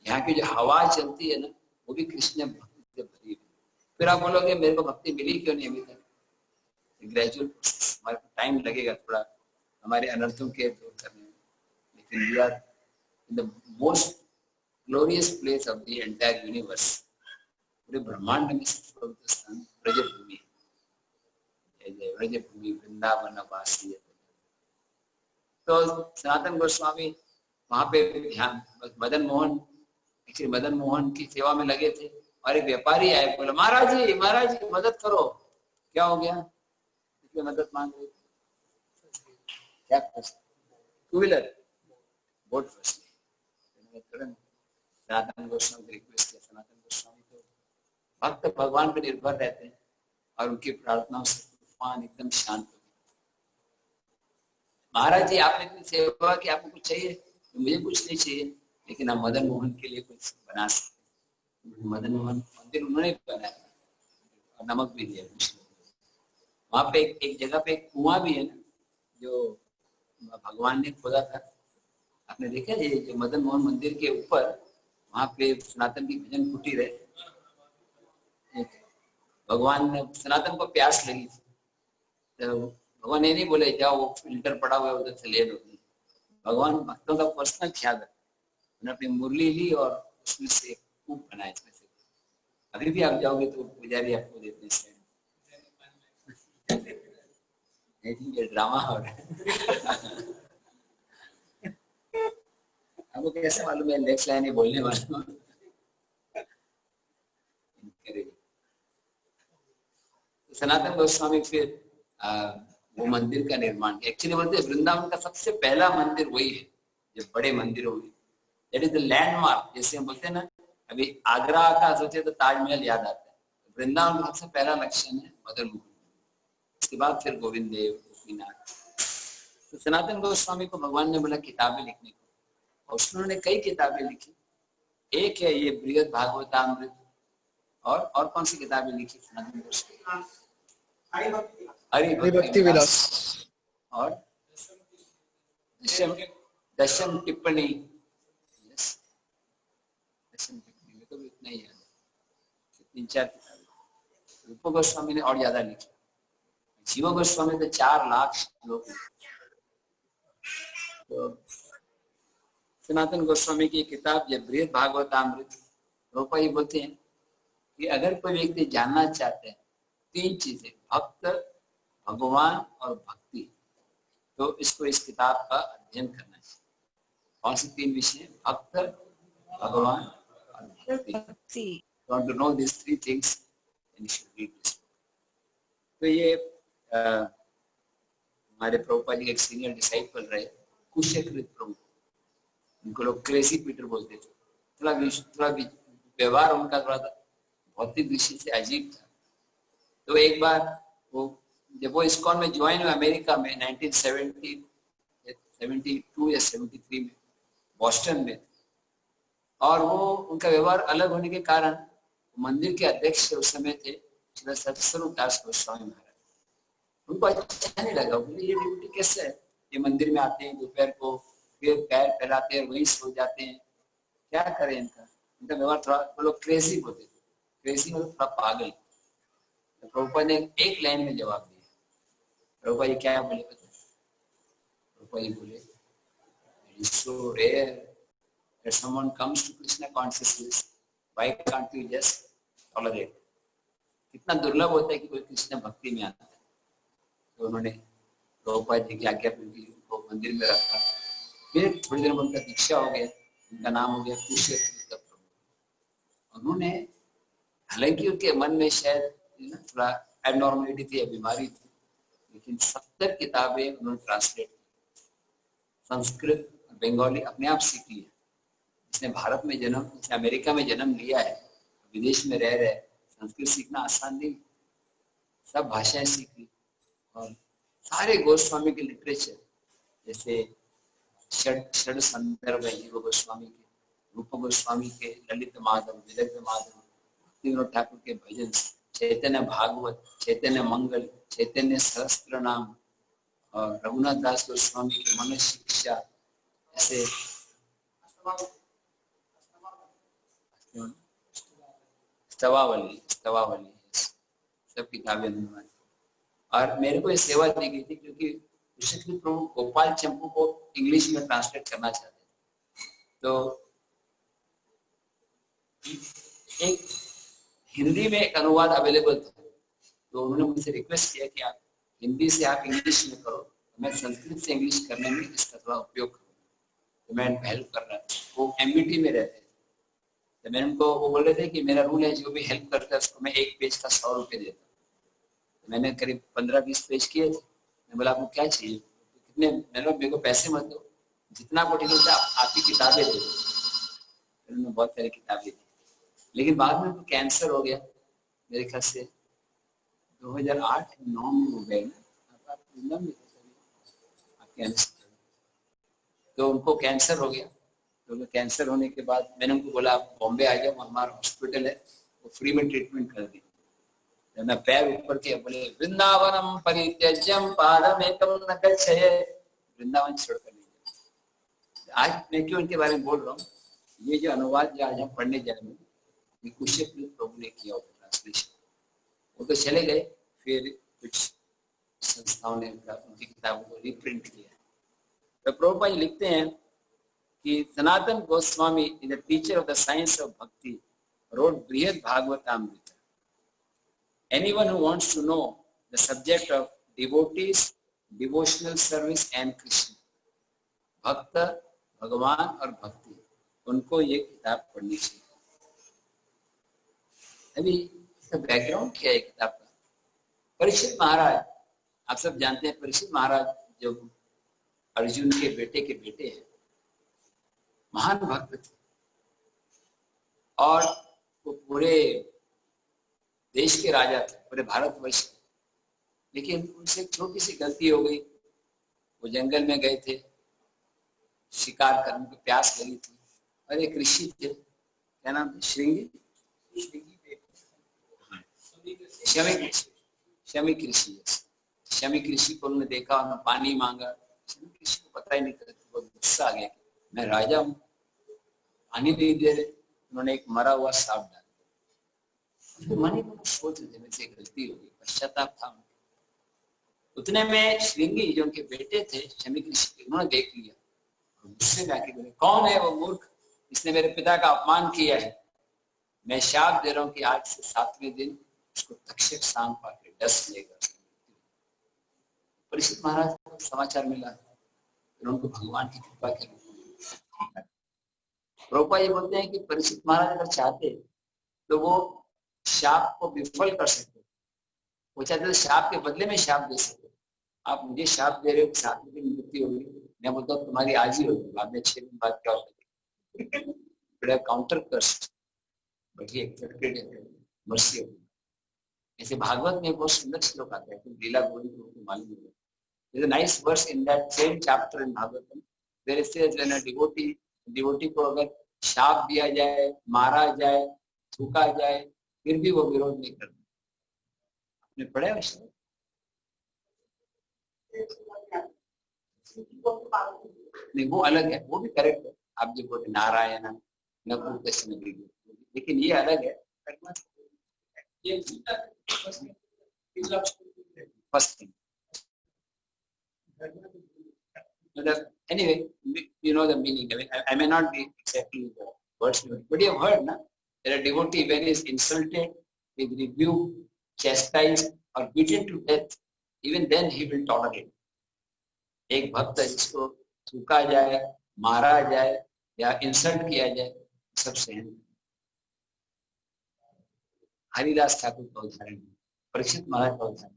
S1: यहाँ की जो हवा चलती है ना, वो भी कृष्ण भक्ति से भरी हुई है। फिर आप बोलोगे मेरे को भक्ति मिली क्यों नहीं अभी तक? ग्रेजुअल प्रोसेस, हमारे टाइम लगेगा थोड़ा हमारे अनर्थों के दूर करने में, लेकिन we are in the most glorious place of the entire universe. पूरे ब्रह्मांड में सबसे पवित्र स्थान ब्रजभूमि है, ब्रजभूमि वृंदावन वासी। तो सनातन गोस्वामी वहां पे ध्यान, मदन मोहन की सेवा में लगे थे और एक व्यापारी आए, बोला महाराज जी मदद करो। क्या हो गया? इसलिए मदद मांग रहे थे। क्या टू व्हीलर बोट फंस गई। सनातन गोस्वामी रिक्वेस्ट किया, सनातन गोस्वामी तो भक्त भगवान पर निर्भर रहते हैं और उनकी प्रार्थनाओं से तूफान एकदम शांत हो गया। महाराज जी आपने इतनी सेवा की, आपको कुछ चाहिए? तो मुझे कुछ नहीं चाहिए, लेकिन आप मदन मोहन के लिए कुछ बना सकते। मदन मोहन मंदिर उन्होंने बनाया और नमक भी दिया। वहां पे एक जगह पे एक कुआं भी है ना, जो भगवान ने खोदा था। आपने देखा ये जो मदन मोहन मंदिर के ऊपर, वहां पे सनातन की भजन कुटीर है। भगवान ने, सनातन को प्यास लगी थी, तो भगवान ये नहीं बोले जाओ वो फिल्टर पड़ा हुआ है उधर से ले लो। भगवान भक्तों का पर्सनल ख्याल रखा, उन्होंने अपनी मुरली ली और उसमें से एक कूप बनाया। इसमें से अभी भी आप जाओगे तो पुजारी आपको देते हैं। ये ड्रामा हो रहा है। आपको कैसे मालूम है नेक्स्ट लाइन ही बोलने वाला हूँ? सनातन गोस्वामी फिर वो मंदिर का निर्माण किया। एक्चुअली बोलते हैं वृंदावन का सबसे पहला मंदिर वही है जो बड़े मंदिरों में, दैट इज द लैंडमार्क। जैसे हम बोलते हैं ना, अभी आगरा का सोचे तो ताजमहल याद आता है, वृंदावन का सबसे पहला लक्षण है मदन मोहन, उसके बाद फिर गोविंद देव, गोपीनाथ। तो सनातन गोस्वामी को भगवान ने बोला किताबें लिखने को, और उन्होंने कई किताबें लिखी। एक है ये बृहद भागवतामृत, और कौन सी किताबें लिखी सनातन गोस्वामी? हरिभक्ति विलास और दशम टिप्पणी। दशम टिप्पणी में तो इतना ही है, 3-4 किताबें। रूप गोस्वामी ने और ज्यादा लिखी। जीव गोस्वामी तो 4 लाख श्लोक। तो सनातन गोस्वामी की किताब ये बृहद भागवतामृत। रूपा ये बोलते हैं कि अगर कोई व्यक्ति जानना चाहते हैं 3 चीजें, भक्त, भगवान और भक्ति, तो इसको इस किताब का अध्ययन करना चाहिए। कौन सी 3 विषय? भक्त, भगवान और भक्ति। Want to know these 3 things and you should read this book. तो ये हमारे प्रभुपाद जी के एक सीनियर डिसाइपल रहे, कुशकृत प्रभु, उनको लोग क्रेजी पीटर बोलते थे। थोड़ा व्यवहार उनका थोड़ा भौतिक दृष्टि से अजीब था। तो एक बार वो जब वो इस्कॉन में ज्वाइन हुआ अमेरिका में 1972 या 73 में बॉस्टन में, और वो उनका व्यवहार अलग होने के कारण मंदिर के अध्यक्ष उस समय थे श्री सतस्वरूप दास गोस्वामी महाराज। उनको अच्छा नहीं लगा, बोले ये ड्यूटी कैसे है, ये मंदिर में आते हैं दोपहर को, फिर पैर फैलाते हैं, वहीं सो जाते हैं, क्या करें इनका व्यवहार। थोड़ा वो लोग क्रेजी होते थे, क्रेजी मतलब थोड़ा पागल। तो प्रभुपाद ने एक लाइन में जवाब दिया। प्रभुपाद जी क्या बोले पता? प्रभुपाद जी बोले, it's so rare that someone comes to Krishna consciousness. Why can't you just tolerate? कितना दुर्लभ होता है कि कोई कृष्ण भक्ति में आता है। तो उन्होंने प्रभुपाद जी की आज्ञा पूरी, उनको मंदिर में रखा। फिर थोड़ी देर में उनका दीक्षा हो गया, उनका नाम हो गया पुष्य तीर्थ प्रभु। उन्होंने, हालांकि उनके मन में शायद थोड़ा एबनॉर्मलिटी थी या बीमारी थी, लेकिन 70 किताबें उन्होंने ट्रांसलेट की। संस्कृत और बंगाली अपने आप सीख लिया। जिसने भारत में जन्म, जिसने अमेरिका में जन्म लिया है, विदेश में रह रहे, संस्कृत सीखना आसान नहीं, सब भाषाएं सीख ली। और सारे गोस्वामी के लिटरेचर, जैसे षड संदर्भ है जीव गोस्वामी के, रूप गोस्वामी के, ललित माधव, विदग्ध माधव, भक्ति विनोद ठाकुर के भजन, चैतन्य भागवत, चैतन्य मंगल, चैतन्य सहस्त्र नाम, और रघुनाथ दास गोस्वामी के मन शिक्षा, ऐसे स्तवावली सब किताबें उन्होंने। और मेरे को ये सेवा दी गई थी क्योंकि विश्व प्रभु गोपाल चंपू को इंग्लिश में ट्रांसलेट करना चाहते थे। तो एक हिंदी में एक अनुवाद अवेलेबल था, तो उन्होंने मुझसे रिक्वेस्ट किया कि आप हिंदी से आप इंग्लिश में करो, तो मैं संस्कृत से इंग्लिश करने में इसका थोड़ा उपयोग करूँ। तो मैं हेल्प कर रहा था। वो एमबीटी में रहते थे, तो मैंने उनको, वो बोल रहे थे कि मेरा रूल है जो भी हेल्प करता है उसको मैं एक पेज का 100 रुपये देता हूँ। तो मैंने करीब 15-20 पेज किए थे। मैं बोला आपको क्या चाहिए? कितने? मैंने मेरे को पैसे मत दो, जितना कोटिंग होता है आपकी किताबें दे दो। उन्होंने बहुत सारी किताबें दी, लेकिन बाद में उनको कैंसर हो गया, मेरे ख्याल से 2008-9 में हो गए ना, तो उनको कैंसर हो गया। तो कैंसर होने के बाद मैंने उनको बोला आप बॉम्बे आ जाओ, हमारा हॉस्पिटल है, वो फ्री में ट्रीटमेंट कर दी। मैं पैर ऊपर के बोले वृंदावनम परित्यज्यम पादमेकम न गच्छेत्, वृंदावन छोड़कर नहीं जाए। आज मैं क्यों इनके बारे में बोल रहा हूँ? ये जो अनुवाद जो आज हम पढ़ने जा रहे हैं, कुछ प्रभु ने किया होगा ट्रांसलेशन। वो तो चले गए, फिर कुछ संस्थाओं ने उनकी किताबों को रिप्रिंट किया। तो प्रभुपाद लिखते हैं कि Sanatana Goswami is the teacher of the science of bhakti, wrote Brihad Bhagavatamrita. Anyone who wants to know the subject of devotees, devotional service and Krishna, भक्त, भगवान और भक्ति, उनको ये किताब पढ़नी चाहिए। अभी इसका बैकग्राउंड क्या है किताब का? परीक्षित महाराज, आप सब जानते हैं परीक्षित महाराज जो अर्जुन के बेटे हैं, महान भक्त थे और वो पूरे देश के राजा थे, पूरे भारतवर्ष के। लेकिन उनसे एक छोटी सी गलती हो गई। वो जंगल में गए थे, शिकार करने की प्यास लगी थी, और एक ऋषि थे, क्या नाम था? शमीक ऋषि। शमीक ऋषि को उन्होंने देखा, उन्होंने पानी मांगा। शमीक ऋषि को पता ही नहीं था, बहुत गुस्सा आ गया, मैं राजा हूँ, पानी नहीं दे रहे। उन्होंने एक मरा हुआ सांप डाला। तो मन ही सोच रहे मेरे से गलती हो गई, पश्चाताप था। उतने में श्रृंगी जो उनके बेटे थे शमीक ऋषि, उन्होंने देख लिया, गुस्से में आके बोले कौन है वो मूर्ख, इसने मेरे पिता का अपमान किया है। मैं शाप दे रहा हूँ कि आज से 7वें दिन उसको तक्षक सांप पाके डस लेगा। परीक्षित महाराज को समाचार मिला, फिर उनको भगवान की कृपा के रूप में प्रभुपाद ये बोलते हैं कि परीक्षित महाराज अगर चाहते तो वो शाप को विफल कर सकते, वो चाहते तो शाप के बदले में शाप दे सकते। आप मुझे शाप दे रहे हो, 7वें दिन मृत्यु होगी, मैं बोलता हूँ तुम्हारी आज ही होगी, बाद में 6 दिन बाद क्या होगा, counter cursed but he accepted mercy होगी। ऐसे भागवत में बहुत सुंदर श्लोक आता है, लीला गोविंद को मालूम है। There's a nice verse in that same chapter in Bhagavatam where it says when a devotee को अगर शाप दिया जाए, मारा जाए, थूका जाए, फिर भी वो विरोध नहीं करता। आपने पढ़ा है श्लोक? नहीं, वो अलग है, वो भी करेक्ट है। आप जो बोलते नारायण न कुछ, लेकिन ये अलग है। First thing. Anyway, you know the meaning. I may not be exactly the words, but you have heard, na? That a devotee, when he is insulted, with rebuked, chastised, or beaten to death, even then he will tolerate. एक भक्त जिसको थूका जाए, मारा जाए या insult किया जाए, सब सहन। हरिदास ठाकुर का उदाहरण, परीक्षित महाराज का उदाहरण,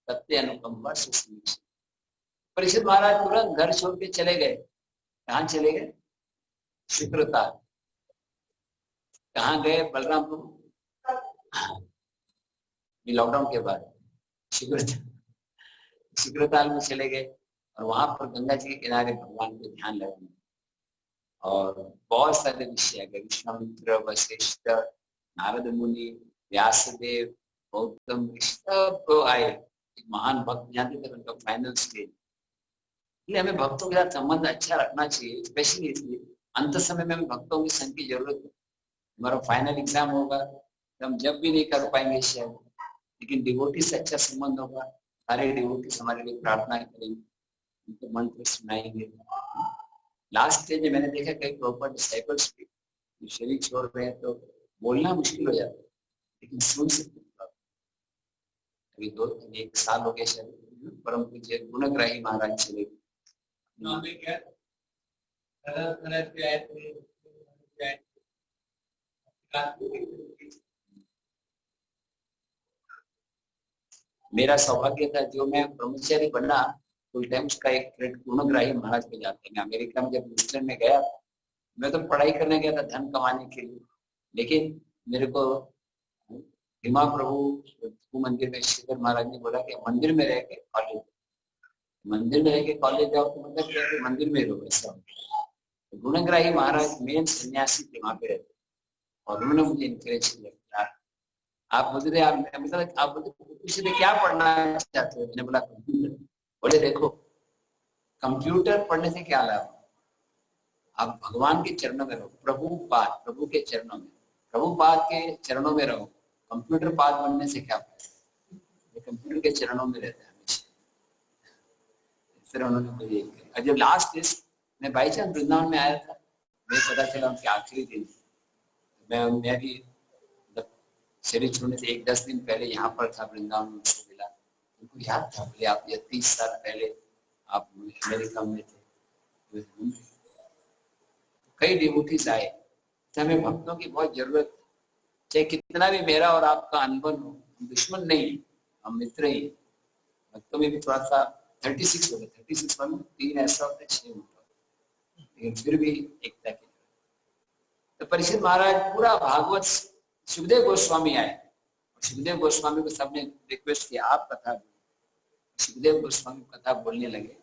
S1: सत्य अनुकंपा सुसमीक्ष। परीक्षित महाराज तुरंत घर छोड़ के चले गए। कहाँ चले गए? शुक्रता। कहाँ गए? बलरामपुर, लॉकडाउन के बाद शुक्रताल में चले गए और वहां पर गंगा जी के किनारे भगवान को ध्यान लगाने और बहुत सारे ऋषि आ गए, विश्वामित्र, वशिष्ठ, नारद मुनि, व्यासदेव, गौतम ऋषि सब आए। एक महान भक्त जानते थे उनका फाइनल स्टेज। इसलिए हमें भक्तों के साथ संबंध अच्छा रखना चाहिए, स्पेशली इसलिए अंत समय में हमें भक्तों की संग की जरूरत है। हमारा फाइनल एग्जाम होगा तो हम जब भी नहीं कर पाएंगे शायद, लेकिन डिवोटी से अच्छा संबंध होगा। सारे डिवोटी हमारे लिए प्रार्थना करेंगे, उनको मंत्र सुनाएंगे। लास्ट स्टेज में मैंने देखा कई प्रॉपर डिसाइपल्स भी शरीर छोड़ रहे हैं तो बोलना मुश्किल हो जाता है, लेकिन सुन सकते। अभी 1 साल हो गया शायद, परम पूज्य गुणग्राही महाराज चले गए। मेरा सौभाग्य था, जो मैं ब्रह्मचारी बना फुल टाइम, उसका एक क्रेडिट गुणग्राही महाराज पे जाते हैं। मैं अमेरिका में जब ह्यूस्टन में गया, मैं तो पढ़ाई करने गया था धन कमाने के लिए, लेकिन मेरे को हिमा प्रभु मंदिर में श्रीधर महाराज ने बोला कि मंदिर में रह के कॉलेज, मंदिर में रह के कॉलेज जाओ तो मतलब क्या है, मंदिर में रहो। ऐसा गुणग्राही महाराज मेन सन्यासी थे वहां पे रहते, और उन्होंने मुझे इनकरेज किया, आप मुझे आप मुझे क्या पढ़ना चाहते हो? मैंने बोला कंप्यूटर। बोले देखो, कंप्यूटर पढ़ने से क्या लाभ, आप भगवान के चरणों में रहो, प्रभु के चरणों में, प्रभुपाद के चरणों में रहो। कंप्यूटर पाद बनने से क्या फायदा, कंप्यूटर के चरणों में रहता है हमेशा। इस तरह उन्होंने मुझे, और जब लास्ट डेज मैं बाई चांस वृंदावन में आया था, मुझे पता चला उनके आखिरी दिन, मैं भी शरीर छोड़ने से 1-10 दिन पहले यहाँ पर था वृंदावन में, उसको मिला, उनको याद था, बोले आप 30 साल पहले आप अमेरिका में थे। कई डिवोटीज आए, तो हमें भक्तों की बहुत जरूरत, चाहे कितना भी मेरा और आपका अनुभव हो, हम दुश्मन नहीं, हम मित्र ही। भक्तों में भी थोड़ा सा 36 हो गया, 36 में 3 ऐसा होता है, 6 होता है, लेकिन फिर भी एकता की। तो परीक्षित महाराज पूरा भागवत, सुखदेव गोस्वामी आए, सुखदेव गोस्वामी को सबने रिक्वेस्ट किया आप कथा, सुखदेव गोस्वामी कथा बोलने लगे।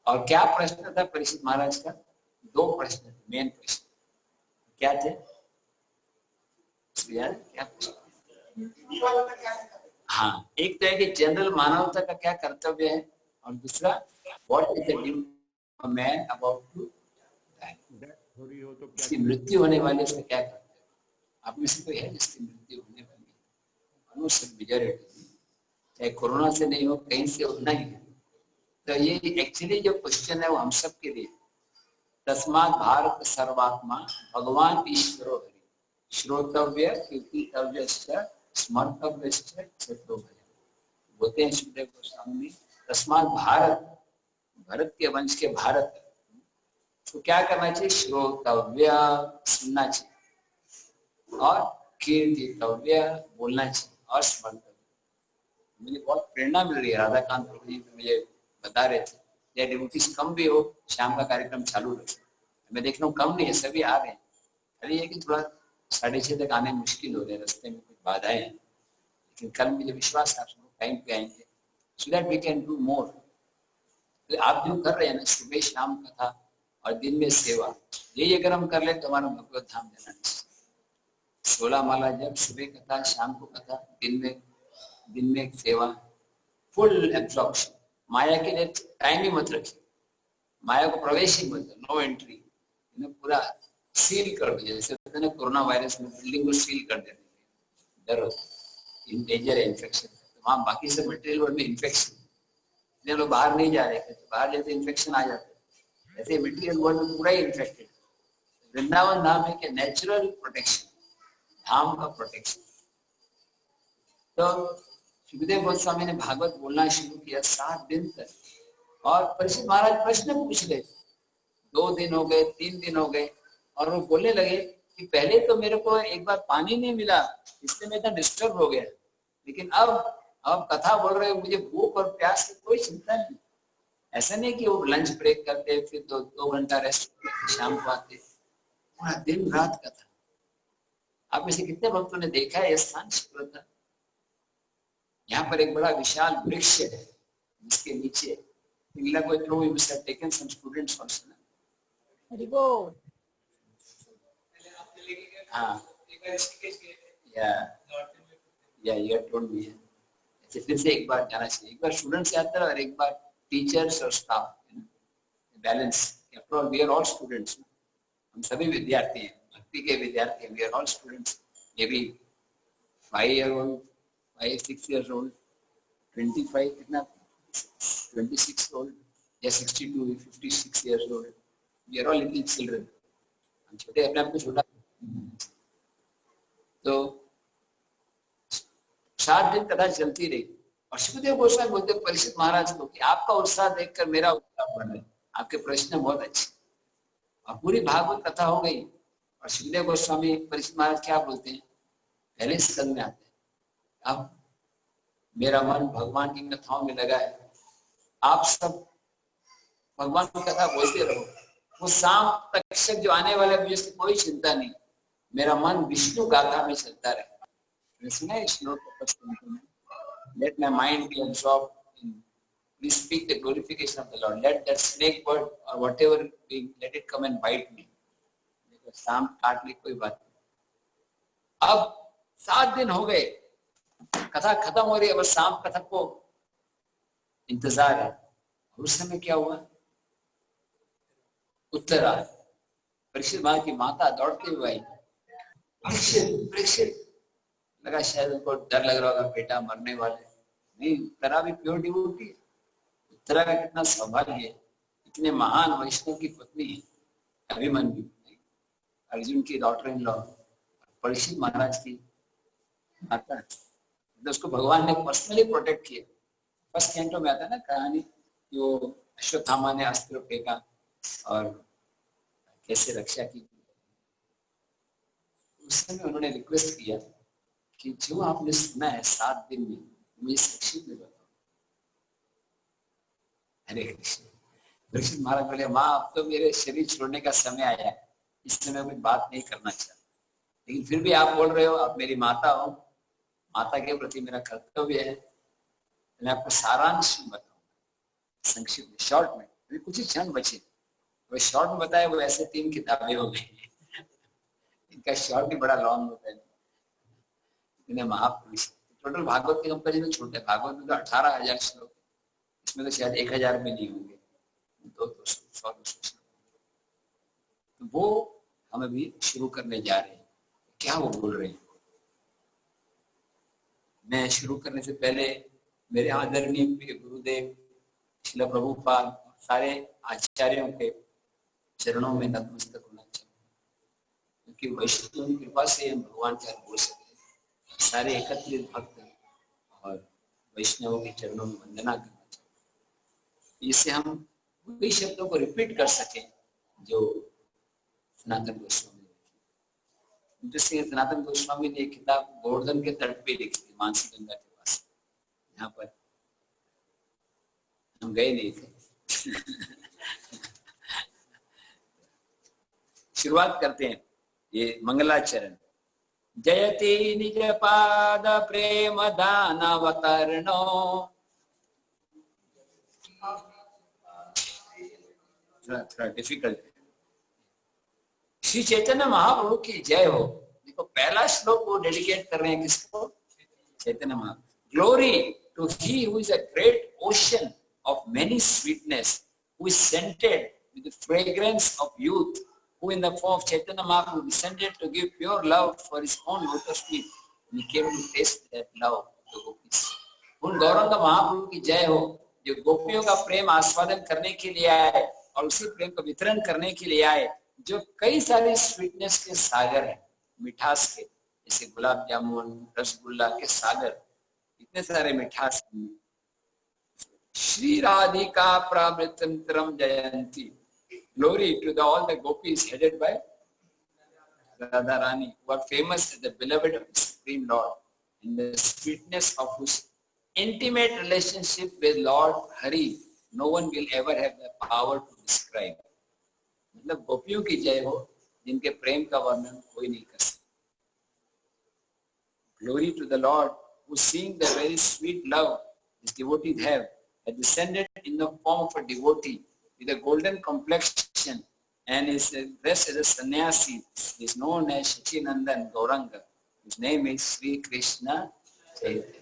S1: और क्या प्रश्न था परीक्षित महाराज का? 2 प्रश्न थे, मेन प्रश्न क्या थे? क्या हाँ, एक तो है कि जनरल मानवता का क्या कर्तव्य है, और दूसरा what is the duty man about to die, इसकी मृत्यु होने वाली, उसका क्या कर्तव्य। आप में से कोई है जिसकी मृत्यु होने वाली है? चाहे कोरोना से नहीं हो, कहीं से होना ही है। तो ये एक्चुअली जो क्वेश्चन है वो हम सब के लिए, तस्मात् भारत सर्वात्मा भगवान ईश्वरो हरि, श्रोतव्य कीर्तितव्य स्मर्तव्य क्षेत्रोभय, बोलते हैं सुखदेव गोस्वामी। तस्मात् भारत, भरत के वंश के भारत, तो क्या करना चाहिए? श्रोतव्य, सुनना चाहिए, और कीर्तितव्य, बोलना चाहिए, और स्मर्तव्य। मुझे बहुत प्रेरणा मिल रही है, राधाकांत प्रभु जी मुझे बता रहे थे, या डिवोटीज कम भी हो, शाम का कार्यक्रम चालू रहे। मैं देख रहा हूँ कम नहीं है, सभी आ रहे हैं, खाली ये कि थोड़ा 6:30 तक आने मुश्किल हो रहे हैं, रास्ते में कुछ बाधाएं हैं, लेकिन कल मुझे विश्वास है आप सब टाइम पे आएंगे, so that we can do more. तो आप जो कर रहे हैं ना, सुबह शाम कथा और दिन में सेवा, यही अगर हम कर ले तो हमारा भगवत धाम जाना चाहिए। 16 माला जब, सुबह कथा, शाम को कथा, दिन में एक सेवा, फुल एब्जॉर्प्शन। माया के लिए टाइम ही मत रखिए, माया को प्रवेश ही मत, नो एंट्री, पूरा सील कर दो। जैसे कोरोना वायरस में बिल्डिंग को सील कर देते, डर होता, इन डेंजर है इन्फेक्शन। तो वहाँ बाकी सब मटेरियल वर्ल्ड में इन्फेक्शन, इसलिए लोग बाहर नहीं जा रहे थे, तो बाहर जैसे इन्फेक्शन आ जाते, ऐसे मटेरियल वर्ल्ड में पूरा ही इन्फेक्टेड। वृंदावन धाम है कि नेचुरल प्रोटेक्शन, धाम का प्रोटेक्शन। तो सुखदेव गोस्वामी ने भागवत बोलना शुरू किया 7 दिन तक, और परीक्षित महाराज प्रश्न पूछ रहे। 2 दिन हो गए, 3 दिन हो गए, और वो बोलने लगे कि पहले तो मेरे को एक बार पानी नहीं मिला, इसलिए मैं इतना डिस्टर्ब हो गया, लेकिन अब कथा बोल रहे हो, मुझे भूख और प्यास की कोई चिंता नहीं। ऐसा नहीं कि वो लंच ब्रेक करते फिर 2 घंटा रेस्ट करते, शाम को आते, पूरा दिन रात कथा। आप में से कितने भक्तों ने देखा है यह स्थान शिवलता? यहाँ पर एक बड़ा विशाल वृक्ष है जिसके नीचे टेकन सम स्टूडेंट्स आल्सो। हाँ, या टोल्ड मी है, फिर से एक बार जाना चाहिए, एक बार स्टूडेंट्स आता है और एक बार टीचर्स और staff, balance. We are all students, हम सभी विद्यार्थी हैं, भक्ति के विद्यार्थी हैं। We are all students, may be 5 years old, 5-6 years old, 25 कितना 26 old या 62 56 years old, we are all little children, हम छोटे, अपने आप को छोटा। तो 7 दिन कथा चलती रही, और सुखदेव गोस्वामी बोलते परीक्षित महाराज को कि आपका उत्साह देखकर मेरा उत्साह बढ़ रहा है, आपके प्रश्न बहुत अच्छे। और पूरी भागवत कथा हो गई, और सुखदेव गोस्वामी परीक्षित महाराज क्या बोलते हैं, पहले स्कंद में आते हैं, अब मेरा मन भगवान की कथाओं में लगा है, आप सब भगवान की कथा बोलते रहो, वो शाम तक जो आने वाले मुझे इसकी कोई चिंता नहीं, मेरा मन विष्णु गाथा में चलता रहे। सुना है श्लोक, let my mind be absorbed in, please speak the glorification of the lord, let that snake bird और whatever being, let it come and bite me. देखो शाम काट ली कोई बात नहीं। अब 7 दिन हो गए, कथा खत्म हो रही है, बस शाम कथा को इंतजार है। उस समय क्या हुआ, उत्तर आ, परीक्षित महाराज की माता दौड़ते हुए आई, परीक्षित लगा शायद उनको डर लग रहा होगा, बेटा मरने वाले नहीं, उत्तरा भी प्योर डिवोटी है। उत्तरा का कितना सौभाग्य है, इतने महान वैष्णव की पत्नी है, अभिमन्यु अर्जुन की डॉटर इन लॉ, परीक्षित महाराज की माता, तो उसको भगवान ने पर्सनली प्रोटेक्ट किया। फर्स्ट कैंटो में आता है ना कहानी, जो अश्वत्थामा ने अस्त्र फेंका और कैसे रक्षा की। उस समय उन्होंने रिक्वेस्ट किया कि जो आपने सुना है 7 दिन में, मुझे संक्षिप्त में बताओ। हरे कृष्ण। परीक्षित महाराज बोले, माँ अब तो मेरे शरीर छोड़ने का समय आया है, इस समय कोई बात नहीं करना चाहता, लेकिन फिर भी आप बोल रहे हो, आप मेरी माता हो, माता के प्रति मेरा कर्तव्य है, मैं आपको सारांश में बताऊंगा, संक्षिप्त में, शॉर्ट में, अभी कुछ ही क्षण बचे, वो शॉर्ट में बताया, वो ऐसे 3 किताबें हो गई। इनका शॉर्ट भी बड़ा लॉन्ग होता है, इतने महापुरुष। टोटल भागवत के कंपेरिजन में छोटे, भागवत में तो 18,000 श्लोक, इसमें तो शायद 1,000 भी नहीं होंगे, 200-200। तो वो हम अभी शुरू करने जा रहे हैं। क्या वो बोल रहे हैं? मैं शुरू करने से पहले मेरे आदरणीय गुरुदेव श्रील प्रभुपाद, सारे आचार्यों के चरणों में नतमस्तक होना चाहिए, क्योंकि वैष्णव की कृपा से हम भगवान का बोल सकते हैं। सारे एकत्रित भक्त और वैष्णवों के चरणों में वंदना करना चाहिए, इससे हम वही शब्दों को रिपीट कर सकें जो सनातन गोस्वामी ने। जैसे सनातन गोस्वामी ने एक किताब गोवर्धन के तट पे लिखी थी, मानसी गंगा के पास, यहाँ पर हम गए नहीं थे। शुरुआत करते हैं, ये मंगलाचरण। जयति निज पाद प्रेम दानवतरणो, थोड़ा डिफिकल्ट है। श्री चैतन्य महाप्रभु की जय हो। देखो पहला श्लोक वो डेडिकेट कर रहे हैं किसको? Chaitanya Mahaprabhu. Glory to he who is a great ocean of many sweetness, who is scented with the fragrance of youth, who in the form of Chaitanya Mahaprabhu descended to give pure love for his own lotus feet. He came to taste that love of the gopis. उन गौरंग महाप्रभु की जय हो, जो गोपियों का प्रेम आस्वादन करने के लिए आए और उसी प्रेम का वितरण करने के लिए आए, जो कई सारे स्वीटनेस के सागर हैं, मिठास के, जैसे गुलाब जामुन, रसगुल्ला के सागर, इतने सारे मिठास। श्री राधिका प्रावृतंत्रम जयंती, glory to all the gopis headed by Radharani, who are famous as the beloved of the Supreme Lord, in the sweetness of whose intimate relationship with Lord Hari no one will ever have the power to describe. मतलब गोपियों की जय हो, जिनके प्रेम का वर्णन कोई नहीं कर सकता। Glory to the Lord, who, seeing the very sweet love his devotees have, had descended in the form of a devotee with a golden complexion and is dressed as a sannyasi, is known as Shachinandan Gauranga, whose name is Sri Krishna Chaitanya.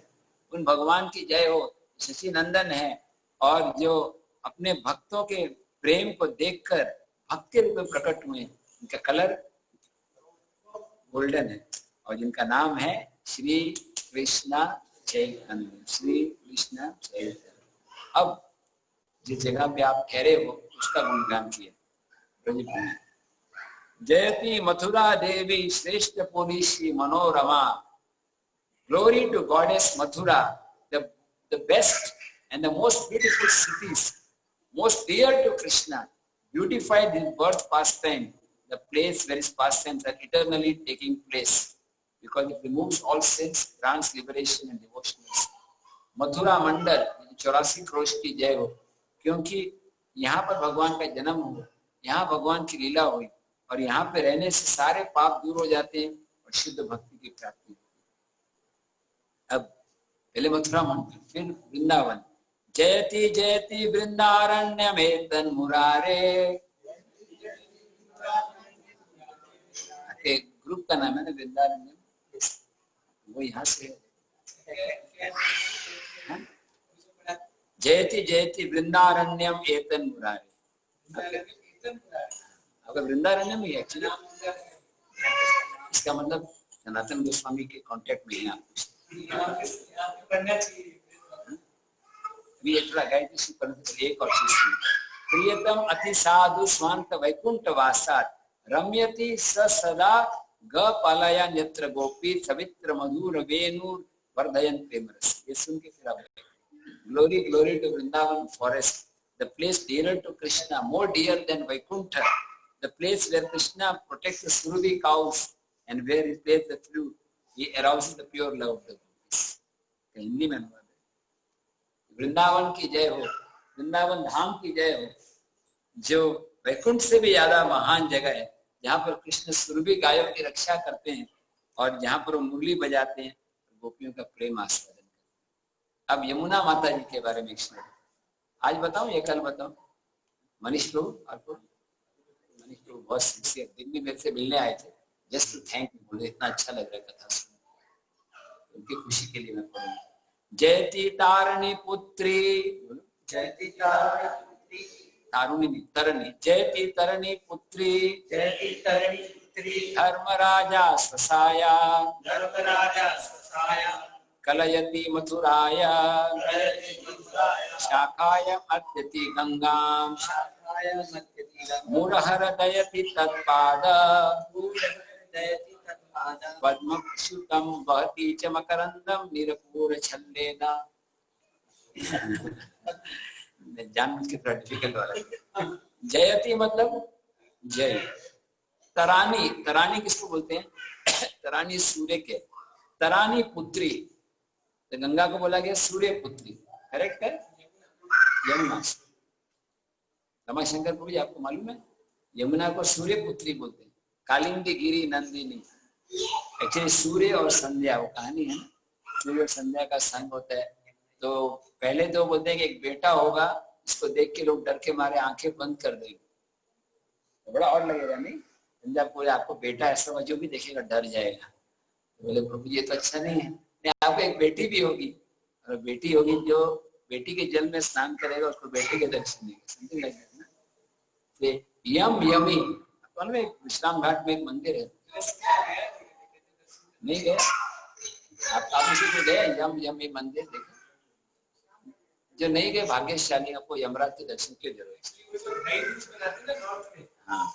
S1: उन भगवान की जय हो, शचीनंदन है और जो अपने भक्तों के प्रेम को देखकर भक्त के रूप में प्रकट हुए। इनका कलर गोल्डन है और जिनका नाम है श्री कृष्णा चैतन्य, श्री कृष्णा चैतन्य। अब जिस जगह पे आप ठहरे हो उसका गुणगान किया। जयति मथुरा देवी श्रेष्ठ पुरुषी Manorama, glory to goddess Mathura, the best and the most beautiful cities, most dear to Krishna, beautified his birth pastime, the place where his pastimes are eternally taking place, because it removes all sins, grants liberation and devotion. Mathura मंडल 84 करोड़ की जय हो, क्योंकि यहाँ पर भगवान का जन्म हुआ, यहाँ भगवान की लीला हुई और यहाँ पे रहने से सारे पाप दूर हो जाते हैं और शुद्ध भक्ति की प्राप्ति। अब पहले मथुरा मंडल, फिर वृंदावन। जयति जयति वृंदारण्य में तन मुरारे, ग्रुप का नाम है ना वृंदारण्य, वो यहाँ से। जयति जयति वृंदारण्यम एतन मुरारे, अगर वृंदारण्यम ही एक्चुअली इसका मतलब सनातन गोस्वामी के कॉन्टेक्ट में है। एक और चीज, प्रियतम अति साधु स्वांत वैकुंठ वासात रम्यति सदा ग पालया नेत्र गोपी सवित्र मधुर वेणुर वर्धयन प्रेम रस। ये सुन के फिर आप glory glory to Vrindavan forest, the place dear to Krishna, more dear than Vaikuntha, the place where Krishna protects the surabhi cows and where he plays the flute, he arouses the pure love of the gopis। Hindi में अनुवाद है। वृंदावन की जय हो, वृंदावन धाम की जय हो, जो वैकुंठ से भी ज्यादा महान जगह है, जहाँ पर कृष्ण सुरभि गायों की रक्षा करते हैं और जहाँ पर वो मुरली बजाते हैं, गोपियों का प्रेम आस्वादन करते हैं। अब यमुना माता जी के बारे में आज बताऊं या कल बताऊं? मनीष प्रभु, आपको मनीष प्रभु बहुत सिंसियर, दिल्ली मेरे से मिलने आए थे जस्ट टू थैंक यू, मुझे इतना अच्छा लग रहा है कथा सुन, उनकी खुशी के लिए मैं पढ़ूंगा। जयति तारणी पुत्री, जयति तारणी पुत्री, तारुणी नहीं तरणी, जयति तरणी पुत्री, जयति तरणी पुत्री, धर्मराजा स्वसाया, धर्मराजा स्वसाया, कलयति मथुराया, कलयति मथुराया, शाखाय मध्यति गंगाम, शाखाय मध्यति गंगाम, मुरहर दयति तत्पाद, पद्मक्षुतम वहति च मकरंदम निरपूर छल्लेना। जान के प्रैक्टिकल वाला। जयति मतलब जय। तरानी, तरानी किसको बोलते हैं? तरानी सूर्य के, तरानी पुत्री, तो गंगा को बोला गया सूर्य पुत्री, करेक्ट है? यमुना, रमाशंकर प्रभु जी आपको मालूम है यमुना को सूर्य पुत्री बोलते हैं। कालिंदी गिरी नंदिनी, एक्चुअली सूर्य और संध्या, वो कहानी है ना, सूर्य और संध्या का संग होता है। तो पहले तो बोलते हैं कि एक बेटा होगा, इसको देख के लोग डर के मारे आंखें बंद कर देंगे, तो बड़ा और लगेगा नहीं? संध्या पूरे आपको बेटा ऐसा हुआ जो भी देखेगा डर जाएगा। तो बोले प्रभु ये तो अच्छा नहीं है, नहीं आपको एक बेटी भी होगी, और बेटी होगी जो बेटी के जल में स्नान करेगा उसको बेटी के दर्शन देगा, समथिंग लाइक दैट ना। यम यमी, विश्राम घाट में एक मंदिर है, नहीं गया? आप उसी को गए यम ये मंदिर देखे? जो नहीं गए भाग्यशाली, आपको यमराज के दर्शन की जरूरत है। हाँ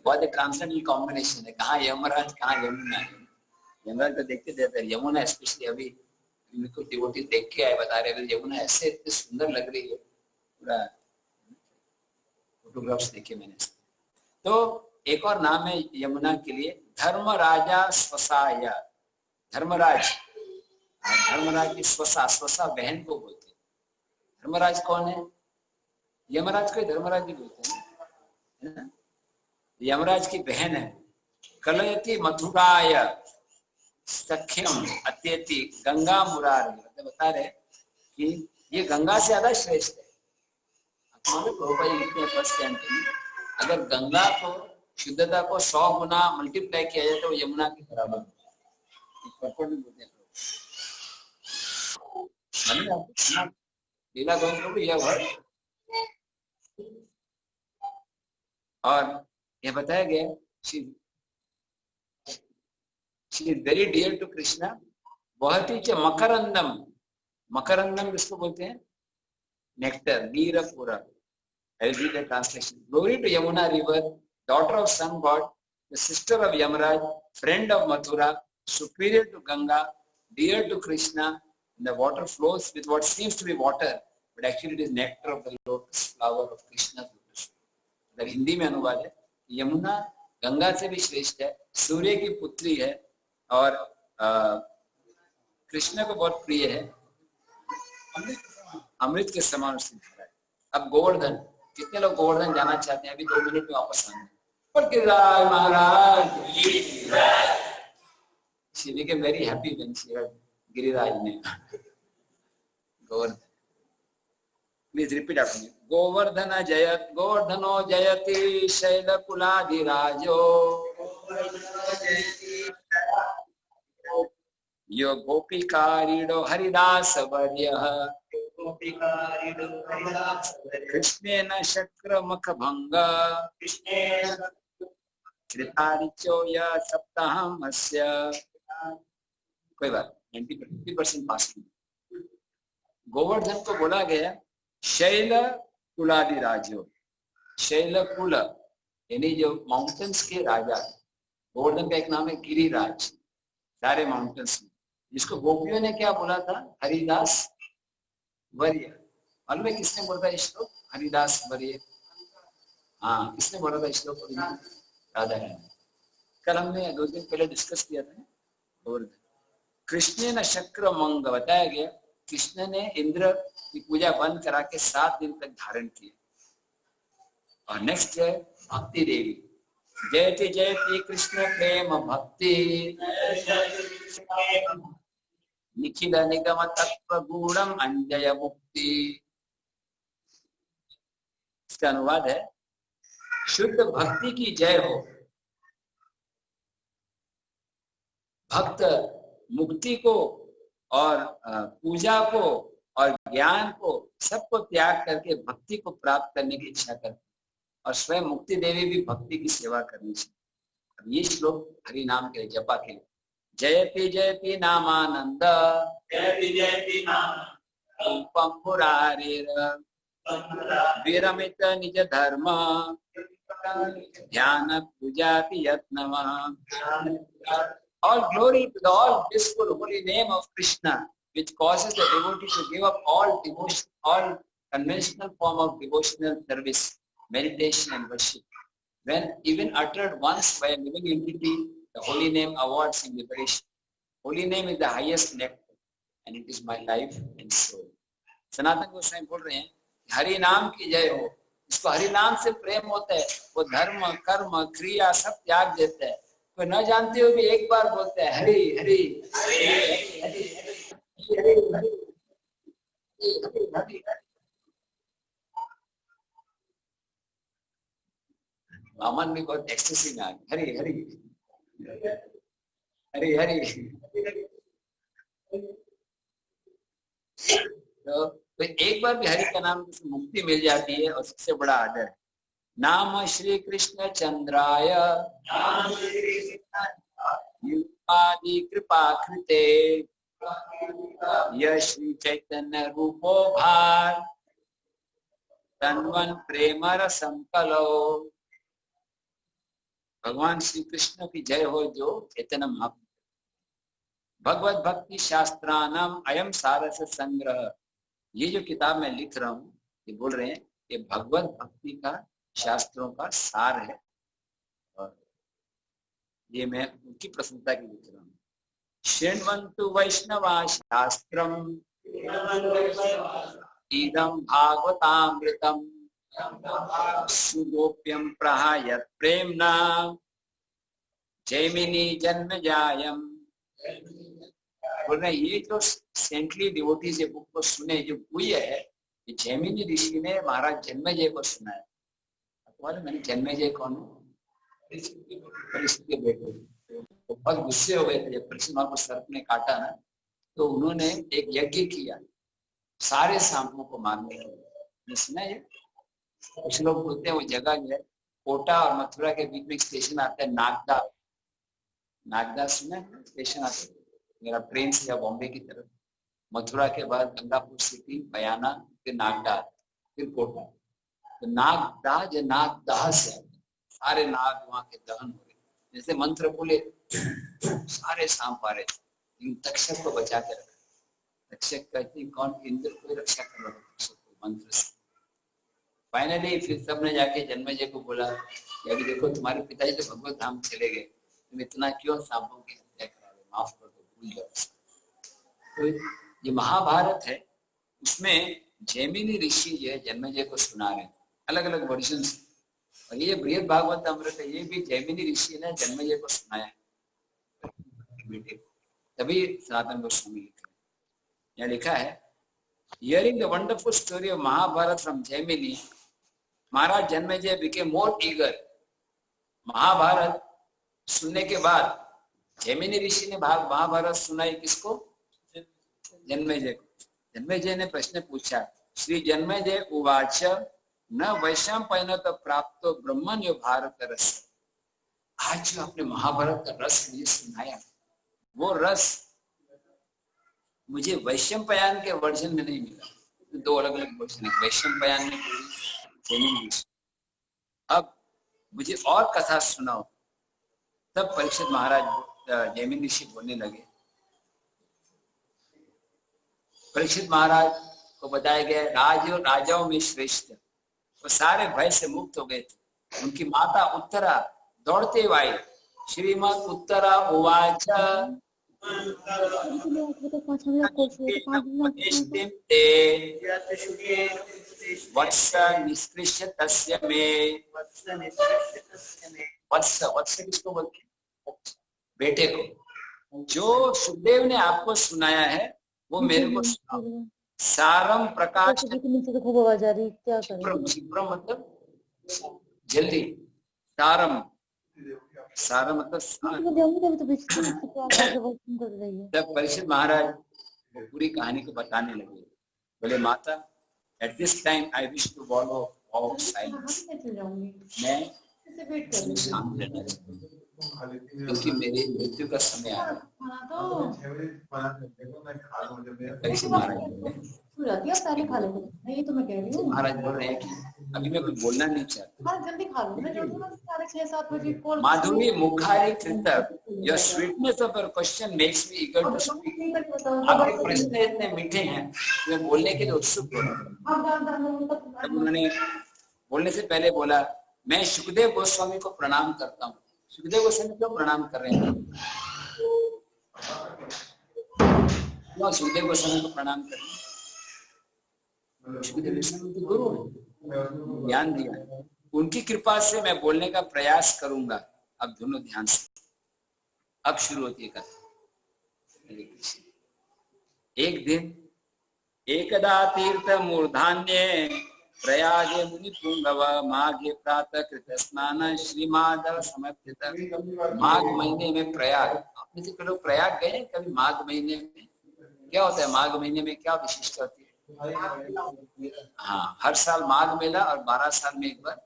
S1: बहुत ट्रांसेंडेंटल कॉम्बिनेशन है, कहाँ यमराज कहाँ यमुना। यमराज को देखते देते यमुना, स्पेशली अभी इनको डिवोटी देख के आए, बता रहे यमुना ऐसे इतनी सुंदर लग रही है, पूरा फोटोग्राफ्स देखे मैंने। तो एक और नाम है यमुना के लिए, धर्मराजा स्वसाय। धर्मराज, धर्मराज की स्वसा, स्वसा बहन को बोलते हैं। धर्मराज कौन है? यमराज को धर्मराज भी बोलते हैं, यमराज की बहन है। कलयति मथुराय सख्यम अत्यति गंगा मुरारी, मतलब बता रहे कि ये गंगा से ज्यादा श्रेष्ठ है। फर्स्ट कैंटो में अगर गंगा को शुद्धता को 100 गुना मल्टीप्लाई किया जाए तो वो यमुना के बराबर लीला गोविंद यह वर्ड। और यह बताया गया she is very dear to Krishna। बहुत ही मकरंदम, मकरंदम किसको बोलते हैं? नेक्टर, नीर पूरा। I will read the translation. Glory to Yamuna river, daughter of sun god, the sister of Yamaraj, friend of Mathura, superior to Ganga, dear to Krishna. And the water flows with what seems to be water, but actually it is nectar of the lotus flower of Krishna's lotus। अगर हिंदी में अनुवाद है, यमुना गंगा से भी श्रेष्ठ है, सूर्य की पुत्री है और कृष्ण को बहुत प्रिय है, अमृत के समान उससे भरा है। अब गोवर्धन, कितने लोग गोवर्धन जाना चाहते हैं? अभी 2 मिनट में वापस आना है। पर गिरिराज महाराज, she became very happy when she heard Giriraj ने Govardhan. Please repeat after me. Govardhan जयत, गोवर्धनो जयति शैलकुलाधिराजो, यो गोपिकारिणो हरिदास वर्यः, कृष्णेन शक्रमखभंग, कृतारिचो य सप्ताहमस्य। कोई बात 90% पास। गोवर्धन को बोला गया शैल कुलाधिराजो, शैल कुल यानी जो माउंटेन्स के राजा। गोवर्धन का एक नाम है गिरिराज, सारे माउंटेन्स में, जिसको गोपियों ने क्या बोला था? हरिदास वर्य। मालूम है किसने बोला था श्लोक हरिदास वर्य? हाँ, किसने बोला था श्लोक? राधा रानी। कल हमने 2 दिन पहले डिस्कस किया था गोवर्धन। कृष्ण ने शक्र मंग बताया गया, कृष्ण ने इंद्र की पूजा बंद करा के 7 दिन तक धारण किया। और नेक्स्ट है भक्ति देवी, जयति जयति कृष्ण प्रेम भक्ति, निखिल निगम तत्व गूढ़म अंजय मुक्ति। इसका अनुवाद है शुद्ध भक्ति की जय हो। भक्त मुक्ति को और पूजा को और ज्ञान को सबको त्याग करके भक्ति को प्राप्त करने की इच्छा करते, और स्वयं मुक्ति देवी भी भक्ति की सेवा करनी चाहिए। अब ये श्लोक हरि नाम के जपा के लिए। जयति जयति नामानंद, जयति जयति नाम मुरारेर, विरमित निज धर्म, ध्यान पूजाति यत्नम। All glory to the all blissful holy name of Krishna, which causes the devotee to give up all devotion, all conventional form of devotional service, meditation and worship. When even uttered once by a living entity, the holy name awards him liberation. Holy name is the highest nectar, and it is my life and soul. Sanatan Goswami बोल रहे हैं हरि नाम की जय हो। जिसको हरि नाम से प्रेम होता है वो धर्म कर्म क्रिया सब त्याग देता है। कोई न जानते हो भी एक बार बोलते हैं हरि हरि हरि हरि हरि हरि हरि। वामन भी बहुत एक्सेसिव आ गया, हरि हरि हरि हरि। तो एक बार भी हरि का नाम मुक्ति मिल जाती है और सबसे बड़ा आदर है। नाम श्री कृष्ण चंद्राय युगादि कृपा कृते यह श्री चैतन्य रूपो भार तन्वन प्रेम रसम कलो। भगवान श्री कृष्ण की जय हो जो चैतन्य महाप्रभु। भगवत भक्ति शास्त्रानाम अयम सारस संग्रह। ये जो किताब मैं लिख रहा हूँ, ये बोल रहे हैं कि भगवत भक्ति का शास्त्रों का सार है, और ये मैं उनकी प्रसन्नता की लिख रहा हूँ। शृण्वन्तु वैष्णवा शास्त्रम इदं भागवतामृतम सुगोप्यं प्रहायत् प्रेम्णा जैमिनी जन्मजायम्। बोल रहे ये जो सेंटली डिवोटीज ये बुक को सुने, जो हुई है, ये जैमिनी ऋषि ने महाराज जन्मेजय को सुनाया। तुम्हारे मैंने जन्मेजय कौन हूँ? परीक्षित के बेटे। तो बहुत गुस्से हो गए थे जब परीक्षित को सर्प ने काटा ना, तो उन्होंने एक यज्ञ किया सारे सांपों को मारने के लिए। सुना है? कुछ लोग बोलते हैं वो जगह जो है कोटा और मथुरा के बीच में स्टेशन आता है नागदा। नागदा सुना है? स्टेशन आता है मेरा ट्रेन से या बॉम्बे की तरफ। मथुरा के बाद गंगापुर सिटी, बयाना, फिर नागदा, फिर कोटा। तो नागदा जो नागदाह से सारे नाग वहां के दहन हो रहे, जैसे मंत्र बोले सारे सांप आ रहे थे, तक्षक को बचा के रखा। तक्षक कहते कौन? इंद्र को रक्षा कर रहा तक्षक को मंत्र से। फाइनली फिर सबने जाके जन्मेजय को बोला कि देखो तुम्हारे पिताजी तो भगवत धाम चले गए, तुम इतना क्यों सांपों की हत्या करा रहे? माफ कर दो, भूल जाओ। तो ये महाभारत है, उसमें जैमिनी ऋषि जो है जन्मेजय को सुना रहे हैं अलग अलग वर्जन। और ये बृहद भागवत अमृत है, ये भी जैमिनी ऋषि ने जन्मेजय को सुनाया है बेटे को, तभी सनातन गोस्वामी लिख रहे हैं। यहाँ लिखा है, hearing the wonderful story of Mahabharata from Jaimini, Maharaj Janamejaya became more eager. Mahabharata सुनने के बाद जैमिनी ऋषि ने महाभारत सुनाई किसको? जन्मेजय को। जन्मेजय ने प्रश्न पूछा, श्री जन्मेजय उवाच न वैशंपायन प्राप्त ब्रह्मण्य भारत रस। आज जो आपने महाभारत का रस मुझे सुनाया, वो रस मुझे वैशंपायन के वर्जन में नहीं मिला। दो अलग अलग वर्जन है, वैशंपायन में जैमिनी ऋषि। अब मुझे और कथा सुनाओ। तब परीक्षित महाराज जैमिनी ऋषि बोलने लगे। परीक्षित महाराज को बताया गया राजाओं में श्रेष्ठ, वो सारे भय से मुक्त हो गए थे। उनकी माता उत्तरा दौड़ते हुए आई। श्रीमद उत्तरा उवाच वत्स निष्कृष्य तस्य में। वत्स किसको बोलते हैं? बेटे को। जो सुखदेव ने आपको सुनाया है वो मेरे को सुनाओ। सारम प्रकाश
S5: खूब आवाज आ रही, क्या करें?
S1: क्षिप्रम मतलब जल्दी, सारम, सारम मतलब तब परीक्षित महाराज वो पूरी कहानी को बताने लगे। बोले माता, at this time I wish to follow all silence. मैं शांत रहना चाहता हूँ क्योंकि मेरे मृत्यु का समय आ रहा है। महाराज बोल रहे हैं कि अभी मैं कुछ बोलना नहीं चाहता। माधुरी मुखारी कृतक, your sweetness of your question makes me eager to speak. आपके प्रश्न इतने मीठे हैं, मैं बोलने के लिए उत्सुक हो रहा हूँ। तब उन्होंने बोलने से पहले बोला, मैं सुखदेव गोस्वामी को प्रणाम करता हूँ। सुखदेव गोस्वामी क्यों प्रणाम कर रहे हैं? क्यों सुखदेव गोस्वामी को प्रणाम कर रहे हैं? सुखदेव गोस्वामी तो गुरु है, ज्ञान दिया। उनकी कृपा से मैं बोलने का प्रयास करूंगा। अब दोनों ध्यान से, अब शुरू होती है कथा। एक दिन एकदा तीर्थ मूर्धान्य प्रयागे मुनि पुंगव माघे प्रातः कृत स्नान श्रीमाधव समर्पित। माघ महीने में प्रयाग, आपने से लोग प्रयाग गए कभी? माघ महीने में क्या होता है? माघ महीने में क्या विशिष्ट होती है? हाँ, हर साल माघ मेला और 12 साल में एक बार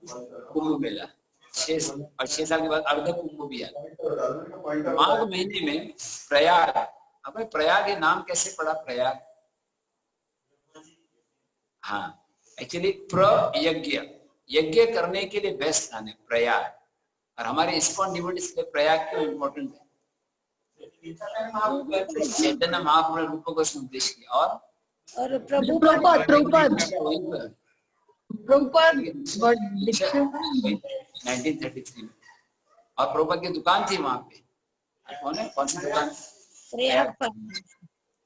S1: कुंभ मेला 6 साल के बाद अर्ध कुंभ भी आता। माघ महीने में प्रयाग, अपने प्रयाग ये नाम कैसे पड़ा प्रयाग? हाँ, एक्चुअली प्रयज्ञ, यज्ञ करने के लिए बेस्ट स्थान है प्रयाग। और हमारे इस्कॉन डिवोटीज के प्रयाग क्यों इम्पोर्टेंट है? चैतन्य महाप्रभु रूप को संदेश किया और
S5: प्रभुपाद
S1: 1933 में। और प्रभुपाद की दुकान थी वहां पे। कौन है? कौन सी दुकान?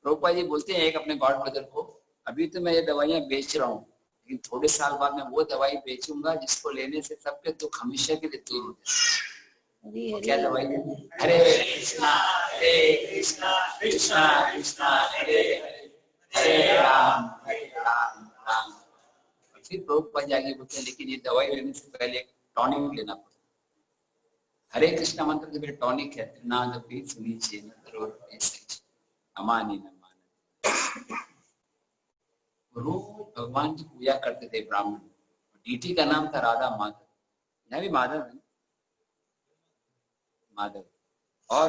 S1: प्रभुपाद जी बोलते हैं एक अपने गॉड ब्रदर को, अभी तो मैं ये दवाइयां बेच रहा हूँ, लेकिन थोड़े साल बाद मैं वो दवाई बेचूंगा जिसको लेने से सबके दुख हमेशा के लिए दूर हो जाए। क्या दवाई है? हरे कृष्णा कृष्णा कृष्णा हरे हरे राम राम। फिर प्रभुपाद जाके बोलते हैं लेकिन ये दवाई लेने से पहले एक टॉनिक लेना पड़ता। हरे कृष्णा मंत्र के मेरे टॉनिक है, त्रिनाद भी सुनी चेन अमानी न मान। रोज भगवान की पूजा करते थे ब्राह्मण। डीटी का नाम था राधा माधव, यहाँ भी माधव है, माधव। और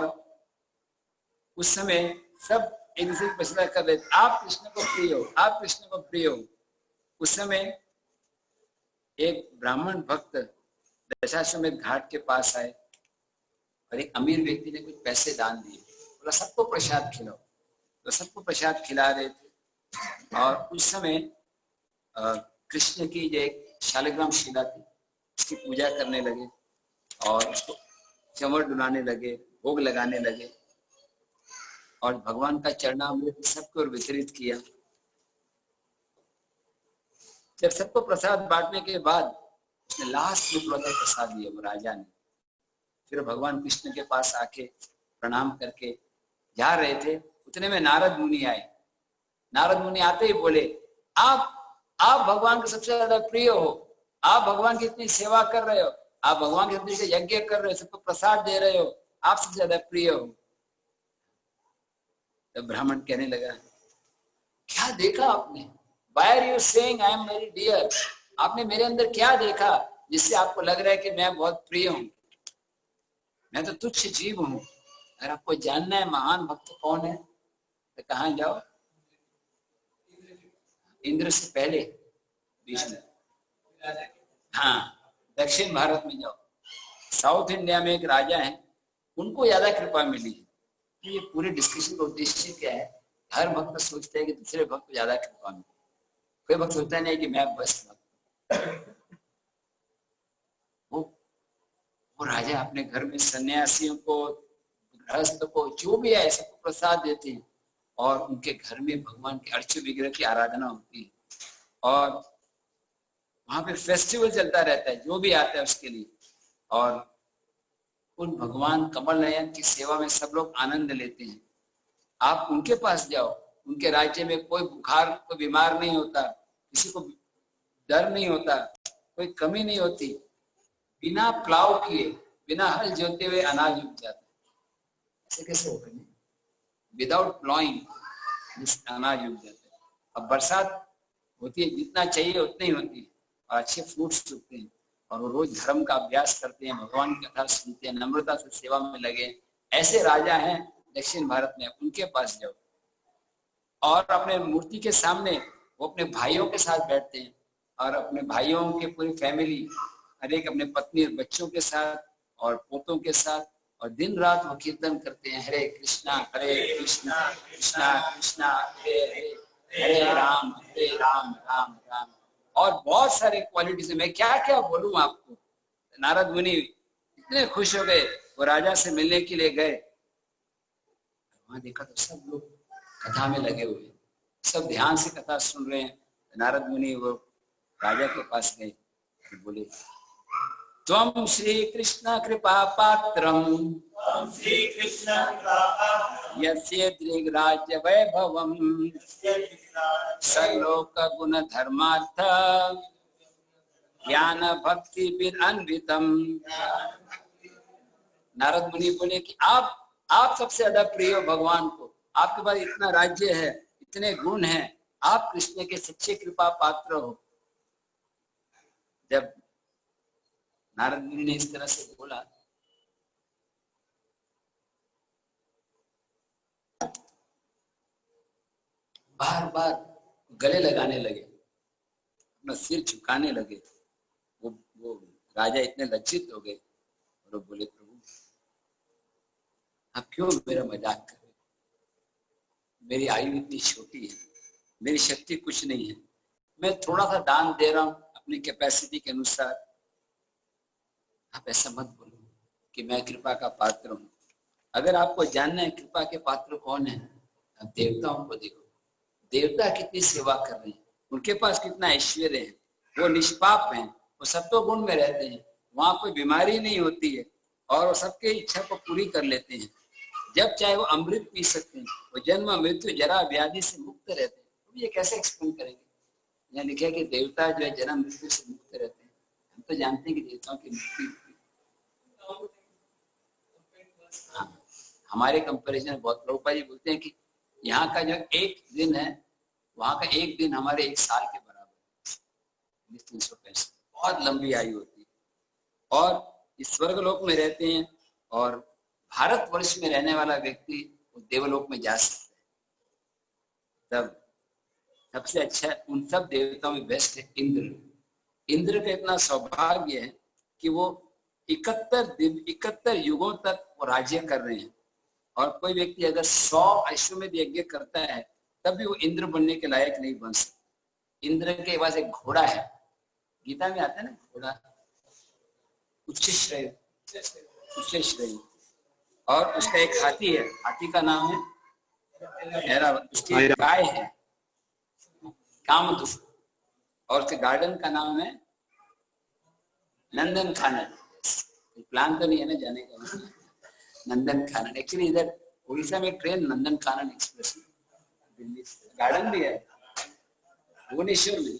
S1: उस समय सब एक दूसरे की प्रशंसा कर रहे थे, आप कृष्ण को प्रिय हो, आप कृष्ण को प्रिय हो। उस समय एक ब्राह्मण भक्त दशाश्वमेध घाट के पास आए और एक अमीर व्यक्ति ने कुछ पैसे दान दिए, बोला सबको प्रसाद खिलाओ। तो सबको प्रसाद खिला रहे थे। और उस समय कृष्ण की जो एक शालिग्राम शिला थी उसकी पूजा करने लगे और उसको चंवर डुलाने लगे, भोग लगाने लगे और भगवान का चरणामृत सबको वितरित किया। जब सबको प्रसाद बांटने के बाद उसने लास्ट में थोड़ा प्रसाद दिया वो राजा ने। फिर भगवान कृष्ण के पास आके प्रणाम करके जा रहे थे, उतने में नारद मुनि आए। नारद मुनि आते ही बोले, आप भगवान के सबसे ज्यादा प्रिय हो, आप भगवान की इतनी सेवा कर रहे हो, आप भगवान के इतने यज्ञ कर रहे हो, सबको प्रसाद दे रहे हो, आप सबसे ज्यादा प्रिय हो। तो ब्राह्मण कहने लगा, क्या देखा आपने? Why are you saying I am very dear? आपने मेरे अंदर क्या देखा जिससे आपको लग रहा है कि मैं बहुत प्रिय हूं? मैं तो तुच्छ जीव हूं। अगर आपको जानना है महान भक्त कौन है तो कहाँ जाओ? इंद्र से पहले विष्णु। हाँ, दक्षिण भारत में जाओ, साउथ इंडिया में एक राजा है, उनको ज्यादा कृपा मिली। तो ये पूरे डिस्कशन का उद्देश्य क्या है? हर भक्त सोचता है कि दूसरे भक्त को ज्यादा कृपा मिले, कोई भक्त सोचता नहीं कि मैं बस भक्त। वो राजा अपने घर में सन्यासियों को, गृहस्थ को, जो भी है सबको प्रसाद देते हैं और उनके घर में भगवान के अर्च विग्रह की आराधना होती है और वहां पे फेस्टिवल चलता रहता है जो भी आता है उसके लिए। और उन भगवान कमल नयन की सेवा में सब लोग आनंद लेते हैं। आप उनके पास जाओ, उनके राज्य में कोई बुखार, कोई बीमार नहीं होता, किसी को डर नहीं होता, कोई कमी नहीं होती। बिना प्लाव किए, बिना हल जोते हुए अनाज उग जाता है। ऐसे कैसे होगा? विदाउट प्लॉइंग अनाज उग जाता है। अब बरसात होती है, जितना चाहिए उतनी होती है और अच्छे फ्रूट्स उगते हैं। और वो रोज धर्म का अभ्यास करते हैं, भगवान की कथा सुनते हैं, नम्रता से सेवा में लगे। ऐसे राजा हैं दक्षिण भारत में, उनके पास जाओ और अपने मूर्ति के सामने वो अपने भाइयों के साथ बैठते हैं और अपने भाइयों के पूरी फैमिली, हर एक अपने पत्नी और बच्चों के साथ और पोतों के साथ, और दिन रात वो कीर्तन करते हैं, हरे कृष्णा कृष्णा कृष्णा हरे हरे, हरे राम राम राम। और बहुत सारे क्वालिटीज में, मैं क्या क्या बोलूं आपको। नारद मुनि इतने खुश हो गए, वो राजा से मिलने के लिए गए। वहां देखा तो सब लोग कथा में लगे हुए, सब ध्यान से कथा सुन रहे हैं। नारद मुनि वो राजा के पास गए, बोले, त्वं श्री कृष्ण कृपा पात्रम यस्य दृग्राज्य वैभवम सर्वलोक गुण धर्मार्थ ज्ञान भक्ति विरन्वितम। नारद मुनि बोले कि आप सबसे ज्यादा प्रिय हो भगवान को, आपके पास इतना राज्य है, इतने गुण हैं, आप कृष्ण के सच्चे कृपा पात्र हो। जब नारद मुनि ने इस तरह से बोला, बार बार गले लगाने लगे, अपना सिर झुकाने लगे। वो राजा इतने लज्जित हो गए और वो बोले, प्रभु आप क्यों मेरा मजाक कर रहे? मेरी आयु इतनी छोटी है, मेरी शक्ति कुछ नहीं है, मैं थोड़ा सा दान दे रहा हूं अपनी कैपेसिटी के अनुसार। आप ऐसा मत बोलो कि मैं कृपा का पात्र हूं। अगर आपको जानना है कृपा के पात्र कौन है, आप देवताओं को देखो। देवता कितनी सेवा कर रहे हैं, उनके पास कितना ऐश्वर्य है, वो निष्पाप हैं, वो सत्व गुण में रहते हैं, वहां कोई बीमारी नहीं होती है और वो सबके इच्छा को पूरी कर लेते हैं। जब चाहे वो अमृत पी सकते हैं, वो जन्म मृत्यु जरा व्याधि से मुक्त रहते हैं। तो ये कैसे एक्सप्लेन करेंगे? यहाँ लिखा है कि देवता जो है जन्म मृत्यु से मुक्त रहते हैं। हम तो जानते हैं कि देवताओं की मुक्ति, हाँ, हमारे कंपैरिजन बहुत। प्रभुपाद जी बोलते हैं कि यहाँ का जो एक दिन है, वहां का एक दिन हमारे एक साल के बराबर है। 365 बहुत लंबी आयु होती है। और इस स्वर्गलोक में रहते हैं और भारतवर्ष में रहने वाला व्यक्ति वो देवलोक में जा सकता है। तब सबसे अच्छा उन सब देवताओं में बेस्ट है इंद्र। इंद्र का इतना सौभाग्य है कि वो 71 युगों तक वो राज्य कर रहे हैं। और कोई व्यक्ति अगर 100 अश्वमेध यज्ञ करता है तब भी वो इंद्र बनने के लायक नहीं बन सकता। इंद्र के पास एक घोड़ा है, गीता में आता है ना घोड़ा, उच्च श्रेय, और उसका एक हाथी है, हाथी का नाम है ऐरावत, उसकी गाय है कामधुक, और उसके गार्डन का नाम है नंदन कानन। प्लान तो नहीं है ना जाने का, नंदन कानन। एक्चुअली इधर उड़ीसा में ट्रेन नंदन कानन एक्सप्रेस, दिल्ली से गार्डन भी है भुवनेश्वर में।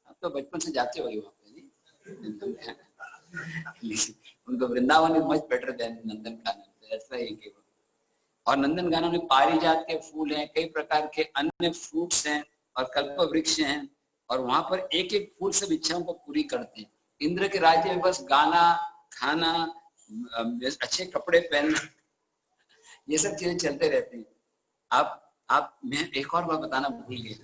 S1: आप तो बचपन से जाते हो वहाँ पे, उनको Vrindavan is much better than Nandan Kanan, ऐसा ही केवल। और नंदन कानन में पारिजात के फूल हैं, कई प्रकार के अन्य फ्रूट्स हैं और कल्प वृक्ष हैं, और वहां पर एक एक फूल सब इच्छाओं को पूरी करते हैं। इंद्र के राज्य में बस गाना, खाना, अच्छे कपड़े पहनना, ये सब चीजें चलते रहते हैं। आप मैं एक और बात बताना भूल गया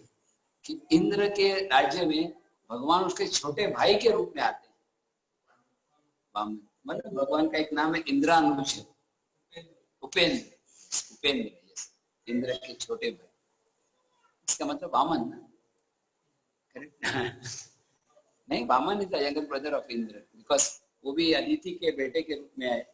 S1: कि इंद्र के राज्य में भगवान उसके छोटे भाई के रूप में आते हैं। मतलब भगवान का एक नाम है इंद्रानुज, उपेंद्र, इंद्र के छोटे भाई, इसका मतलब वामन ना, करेक्ट? नहीं, Vamana is the younger brother of Indra, because वो भी अदिति के बेटे के रूप में आए।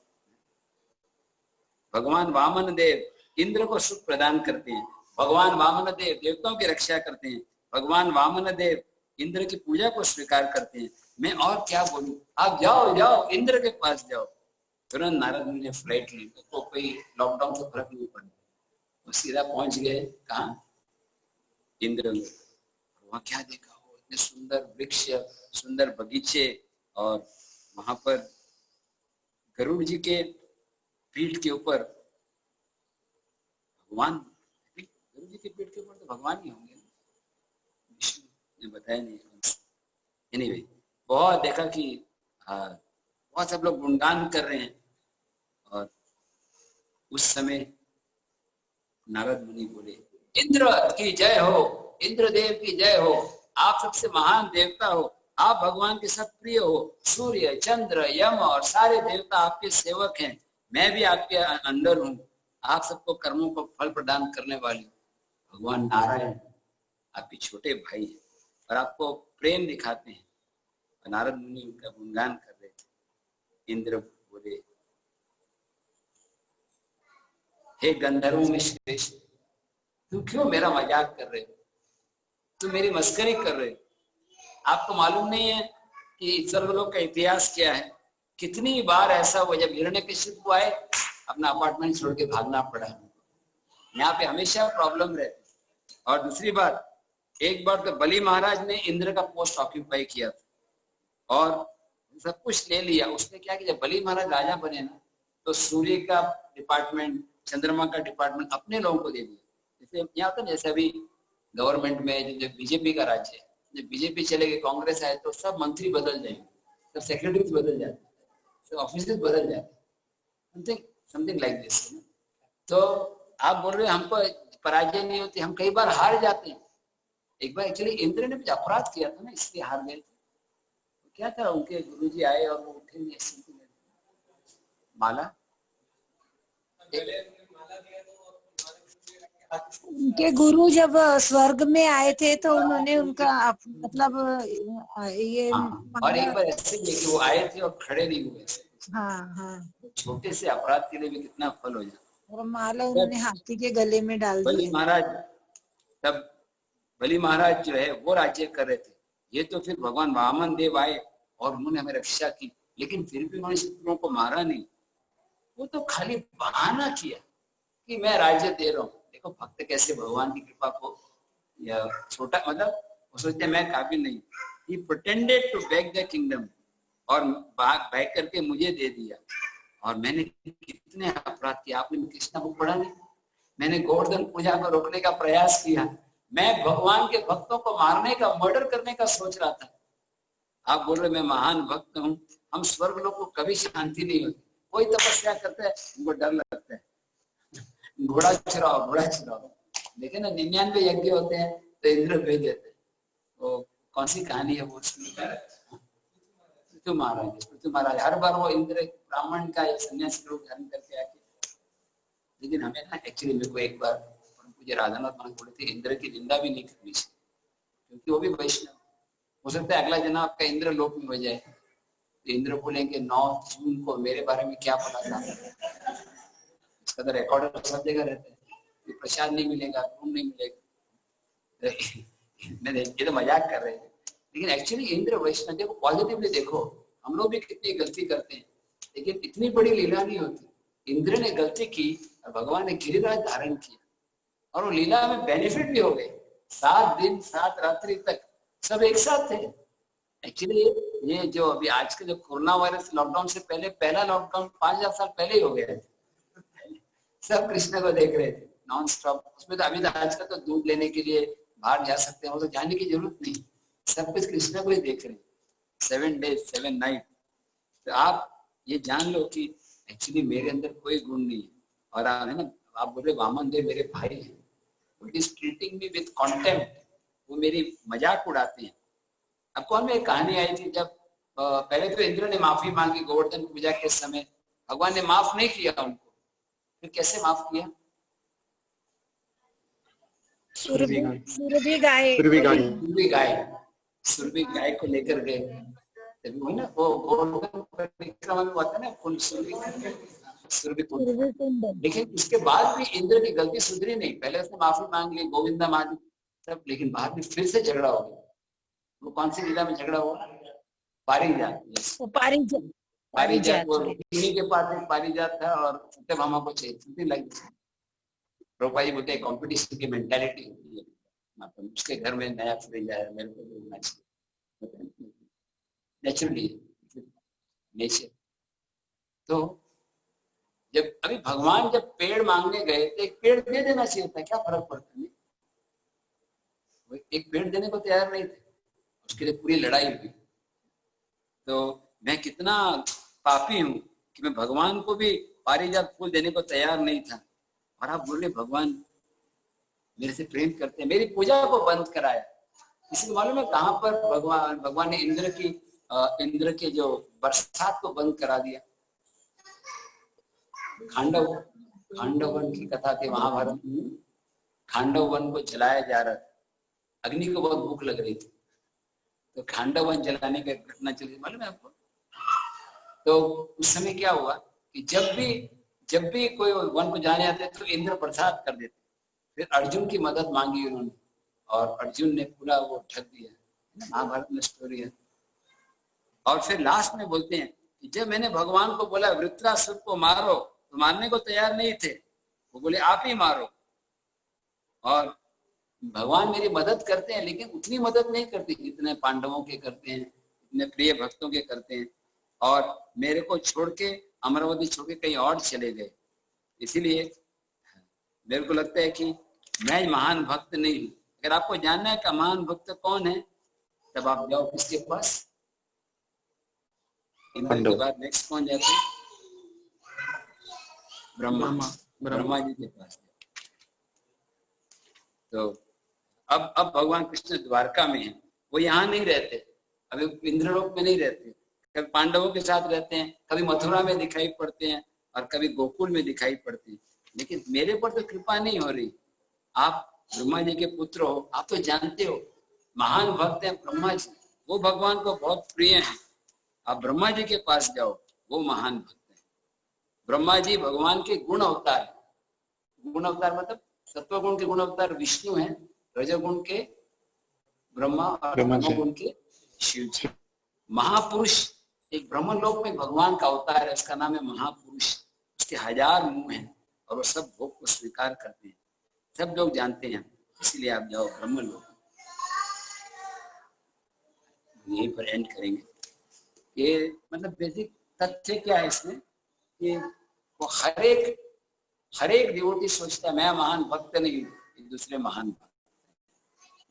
S1: भगवान वामन देव इंद्र को सुख प्रदान करते हैं। भगवान वामन देव देवताओं की रक्षा करते हैं। भगवान वामन देव इंद्र की पूजा को स्वीकार करते हैं। मैं और क्या बोलूं, आप जाओ इंद्र के पास जाओ। तुरंत नारद मुनि ने फ्लाइट ली, तो कोई लॉकडाउन से फर्क नहीं पड़ा, वो सीधा पहुंच गए कहाँ, इंद्र में। वहां क्या देखा, वो इतने सुंदर वृक्ष, सुंदर बगीचे, और वहां पर गरुड़ जी के पीठ के ऊपर भगवान, गरुड़ जी के पीठ के ऊपर तो भगवान ही होंगे, विष्णु ने बताया नहीं। एनीवे, बहुत देखा कि बहुत सब लोग गुणगान कर रहे हैं। और उस समय नारद मुनि बोले, इंद्र की जय हो, इंद्रदेव की जय हो, आप सबसे महान देवता हो, आप भगवान के सब प्रिय हो। सूर्य, चंद्र, यम और सारे देवता आपके सेवक हैं, मैं भी आपके अंडर हूँ। आप सबको कर्मों को फल प्रदान करने वाली भगवान नारायण आपके छोटे भाई हैं और आपको प्रेम दिखाते हैं। नारद मुनि उनका गुणगान कर रहे थे। इंद्र बोले, हे गंधर्वों में श्रेष्ठ, तुम क्यों मेरा मजाक कर रहे हो, तुम मेरी मस्करी कर रहे हो। आपको मालूम नहीं है कि स्वर्गलोक का इतिहास क्या है। कितनी बार ऐसा हुआ जब हिरण्यकशिपु आए, अपना अपार्टमेंट छोड़ के भागना पड़ा। यहाँ पे हमेशा प्रॉब्लम रहती। और दूसरी बात, एक बार तो बलि महाराज ने इंद्र का पोस्ट ऑक्यूपाई किया था और सब कुछ ले लिया। उसने क्या कि जब बलि महाराज राजा बने ना, तो सूर्य का डिपार्टमेंट, चंद्रमा का डिपार्टमेंट अपने लोगों को दे दिया। जैसे यहाँ होता है, जैसे अभी गवर्नमेंट में जो बीजेपी का राज्य है, जब बीजेपी चले गए, कांग्रेस आए, तो सब मंत्री बदल जाएंगे। सब सेक्रेटरीज बदल जाते, सब ऑफिस बदल जाते, समथिंग लाइक दिस। तो आप बोल रहे हमको पराजय नहीं होती, हम कई बार हार जाते हैं। एक बार एक्चुअली इंद्र ने कुछ अपराध किया था ना, इसलिए हार गए थे। क्या था, उनके गुरुजी आए और वो उठे नहीं, माला
S5: उनके गुरु जब स्वर्ग में आए थे तो उन्होंने उनका मतलब ये
S1: और एक बार ऐसे भी कि वो आए थे और खड़े नहीं हुए।
S5: हाँ
S1: छोटे से अपराध के लिए भी कितना फल हो जाता।
S5: और माला उन्होंने हाथी के गले में डाल दी।
S1: बलि महाराज, तब बलि महाराज जो है वो राज्य कर रहे थे, ये तो फिर भगवान वामन देव आए और उन्होंने हमें रक्षा की, लेकिन फिर भी उन्होंने शत्रुओं को मारा नहीं। वो तो खाली बहाना किया कि मैं राज्य दे रहा हूँ। देखो भक्त कैसे भगवान की कृपा को या छोटा, मतलब वो सोचते मैं काबिल नहीं। He pretended to beg the kingdom और बैग करके मुझे दे दिया। और मैंने कितने अपराध किए, आपने कृष्णा बुक पढ़ा नहीं? मैंने गोवर्धन पूजा को रोकने का प्रयास किया, मैं भगवान के भक्तों को मारने का, मर्डर करने का सोच रहा था। आप बोल रहे मैं महान भक्त हूँ। हम स्वर्ग लोग को कभी शांति नहीं होती, कोई तपस्या करता है उनको डर लगता है, घोड़ा चुराओ घोड़ा चुराओ। लेकिन ना 99 यज्ञ होते हैं तो इंद्र भेज देते हैं। वो कौन सी कहानी है वो, पृथु महाराज हर बार वो इंद्र ब्राह्मण का एक सन्यासी रूप धारण करके आके। लेकिन हमें ना एक्चुअली मेरे को एक बार मुझे राधानाथ मान बोले थे इंद्र की निंदा भी नहीं करनी चाहिए, क्योंकि वो भी वैष्णव। हो सकता है अगला जन्म आपका इंद्र लोक में हो जाए तो इंद्र बोलेंगे 9 जून को मेरे बारे में क्या पता था। इसका तो रिकॉर्ड सब जगह रहता है, प्रसाद नहीं मिलेगा, रूम नहीं मिलेगा। मैंने ये तो मजाक कर रहे थे, लेकिन एक्चुअली इंद्र वैष्णव देखो, पॉजिटिवली देखो। हम लोग भी कितनी गलती करते हैं, लेकिन इतनी बड़ी लीला नहीं होती। इंद्र ने गलती की और भगवान ने गिरिराज धारण किया और वो लीला में बेनिफिट भी हो गए। 7 दिन 7 रात्रि तक सब एक साथ थे। एक्चुअली ये जो अभी आज के जो कोरोना वायरस लॉकडाउन से पहले पहला लॉकडाउन 5000 साल पहले ही हो गया है। सब कृष्ण को देख रहे थे नॉन स्टॉप। उसमें तो अभी तो आज का तो दूध लेने के लिए बाहर जा सकते हैं, वो तो जाने की जरूरत नहीं, सब कुछ कृष्ण को ही देख रहे हैं 7 days 7 nights। तो आप ये जान लो कि एक्चुअली मेरे अंदर कोई गुण नहीं है। और है ना, आप बोल रहे वामन देव मेरे भाई हैं, it is treating me with contempt, वो मेरी मजाक उड़ाते हैं। अब कौन में एक कहानी आई थी, जब पहले तो इंद्र ने माफी मांगी गोवर्धन पूजा के समय, भगवान ने माफ नहीं किया उनको। फिर कैसे माफ किया?
S5: सुरभि
S1: गाय को लेकर गए, तभी ना वो गोवर्धन परिक्रमा में होता है ना फुल सुरभि कुंड। लेकिन उसके बाद भी इंद्र की गलती सुधरी नहीं। पहले उसने माफी मांग ली, गोविंदा माधी सब, लेकिन बाद में फिर से झगड़ा हो गया। वो कौन सी लीला में झगड़ा हुआ? पारिजात। पारिजात वो रुक्मिणी के पास एक पारिजात था और सत्यभामा को चाहिए लगी। प्रोपाई बोलते हैं कॉम्पिटिशन की मेंटालिटी होती है, मतलब उसके घर में नया फ्रिज आया, मेरे को होना चाहिए, नेचुरली नेचर। तो जब अभी भगवान जब पेड़ मांगने गए तो एक पेड़ दे देना चाहिए था, क्या फर्क पड़ता है? एक पेड़ देने को तैयार नहीं थे, उसके लिए पूरी लड़ाई हुई। तो मैं कितना पापी हूं कि मैं भगवान को भी पारिजात फूल देने को तैयार नहीं था। और आप बोले भगवान मेरे से प्रेम करते हैं, मेरी पूजा को बंद कराया। इसलिए मालूम है कहां पर भगवान ने इंद्र के जो बरसात को बंद करा दिया? खांडव वन की कथा थी महाभारत में। खांडव वन को जलाया जा रहा था, अग्नि को बहुत भूख लग रही थी, तो खांडव वन जलाने की घटना चली, मालूम है आपको? तो उस समय क्या हुआ कि जब भी कोई वन को जाने आते तो इंद्र प्रसाद कर देते। फिर अर्जुन की मदद मांगी उन्होंने और अर्जुन ने पूरा वो ठग दिया, महाभारत में स्टोरी है। और फिर लास्ट में बोलते हैं कि जब मैंने भगवान को बोला वृत्रासुर को मारो तो मारने को तैयार नहीं थे, वो बोले आप ही मारो। और भगवान मेरी मदद करते हैं, लेकिन उतनी मदद नहीं करती जितने पांडवों के करते हैं, इतने प्रिय भक्तों के करते हैं। और मेरे को छोड़ के अमरावती छोड़ के कहीं और चले गए। इसीलिए मेरे को लगता है कि मैं महान भक्त नहीं हूं। अगर आपको जानना है कि महान भक्त कौन है, तब आप जाओ किसके पास? इंद्र के बाद नेक्स्ट कौन जाते हैं? ब्रह्मा जी के पास। तो अब भगवान कृष्ण द्वारका में है, वो यहाँ नहीं रहते, अभी इंद्रलोक में नहीं रहते, कभी पांडवों के साथ रहते हैं, कभी मथुरा में दिखाई पड़ते हैं और कभी गोकुल में दिखाई पड़ते हैं। लेकिन मेरे पर तो कृपा नहीं हो रही। आप ब्रह्मा जी के पुत्र हो, आप तो जानते हो महान भक्त हैं ब्रह्मा जी, वो भगवान को बहुत प्रिय हैं। आप ब्रह्मा जी के पास जाओ, वो महान भक्त हैं। ब्रह्मा जी भगवान के गुण अवतार है। गुण अवतार मतलब सत्वगुण के गुण अवतार विष्णु है, रजोगुण के ब्रह्मा और तमोगुण के शिव जी। महापुरुष एक ब्रह्मलोक में भगवान का अवतार है, उसका नाम है महापुरुष। उसके 1000 मुंह हैं और वो सब भोग को स्वीकार करते हैं, सब लोग जानते हैं। इसलिए आप जाओ ब्रह्मलोक। यहीं पर एंड करेंगे। ये मतलब बेसिक तथ्य क्या है इसमें कि वो हर एक डिवोटी सोचता है मैं महान भक्त नहीं हूँ, एक दूसरे महान भक्त।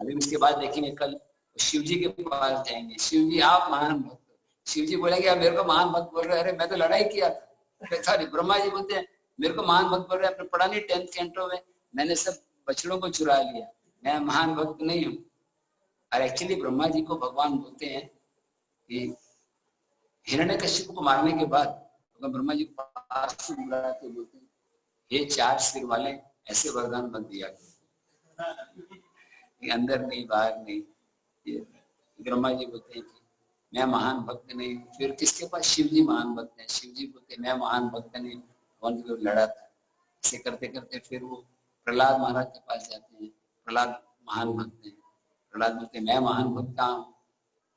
S1: अभी उसके बाद देखेंगे कल शिव जी के पास जाएंगे। शिव जी आप महान भक्त, शिव जी बोलेंगे आप मेरे को महान भक्त बोल रहे, अरे मैं तो लड़ाई किया था। सॉरी, ब्रह्मा जी बोलते हैं मेरे को महान भक्त बोल रहे, आपने पढ़ा नहीं 10th कैंटो में, मैंने सब बछड़ों को चुरा लिया, मैं महान भक्त नहीं हूँ। और एक्चुअली ब्रह्मा जी को भगवान बोलते हैं कि हिरण्यकश्यप को मारने के बाद ब्रह्मा जी पास बुला के बोलते हैं ये 4 सिर वाले ऐसे वरदान बन दिया, अंदर नहीं बाहर नहीं। ये ब्रह्मा जी बोलते हैं कि मैं महान भक्त नहीं। फिर किसके पास? शिव जी महान भक्त हैं। शिव जी बोलते हैं मैं महान भक्त नहीं, कौन जो लड़ा था। ऐसे करते करते फिर वो प्रहलाद महाराज के पास जाते हैं। प्रहलाद महान भक्त हैं। प्रहलाद बोलते हैं मैं महान भक्त हूँ।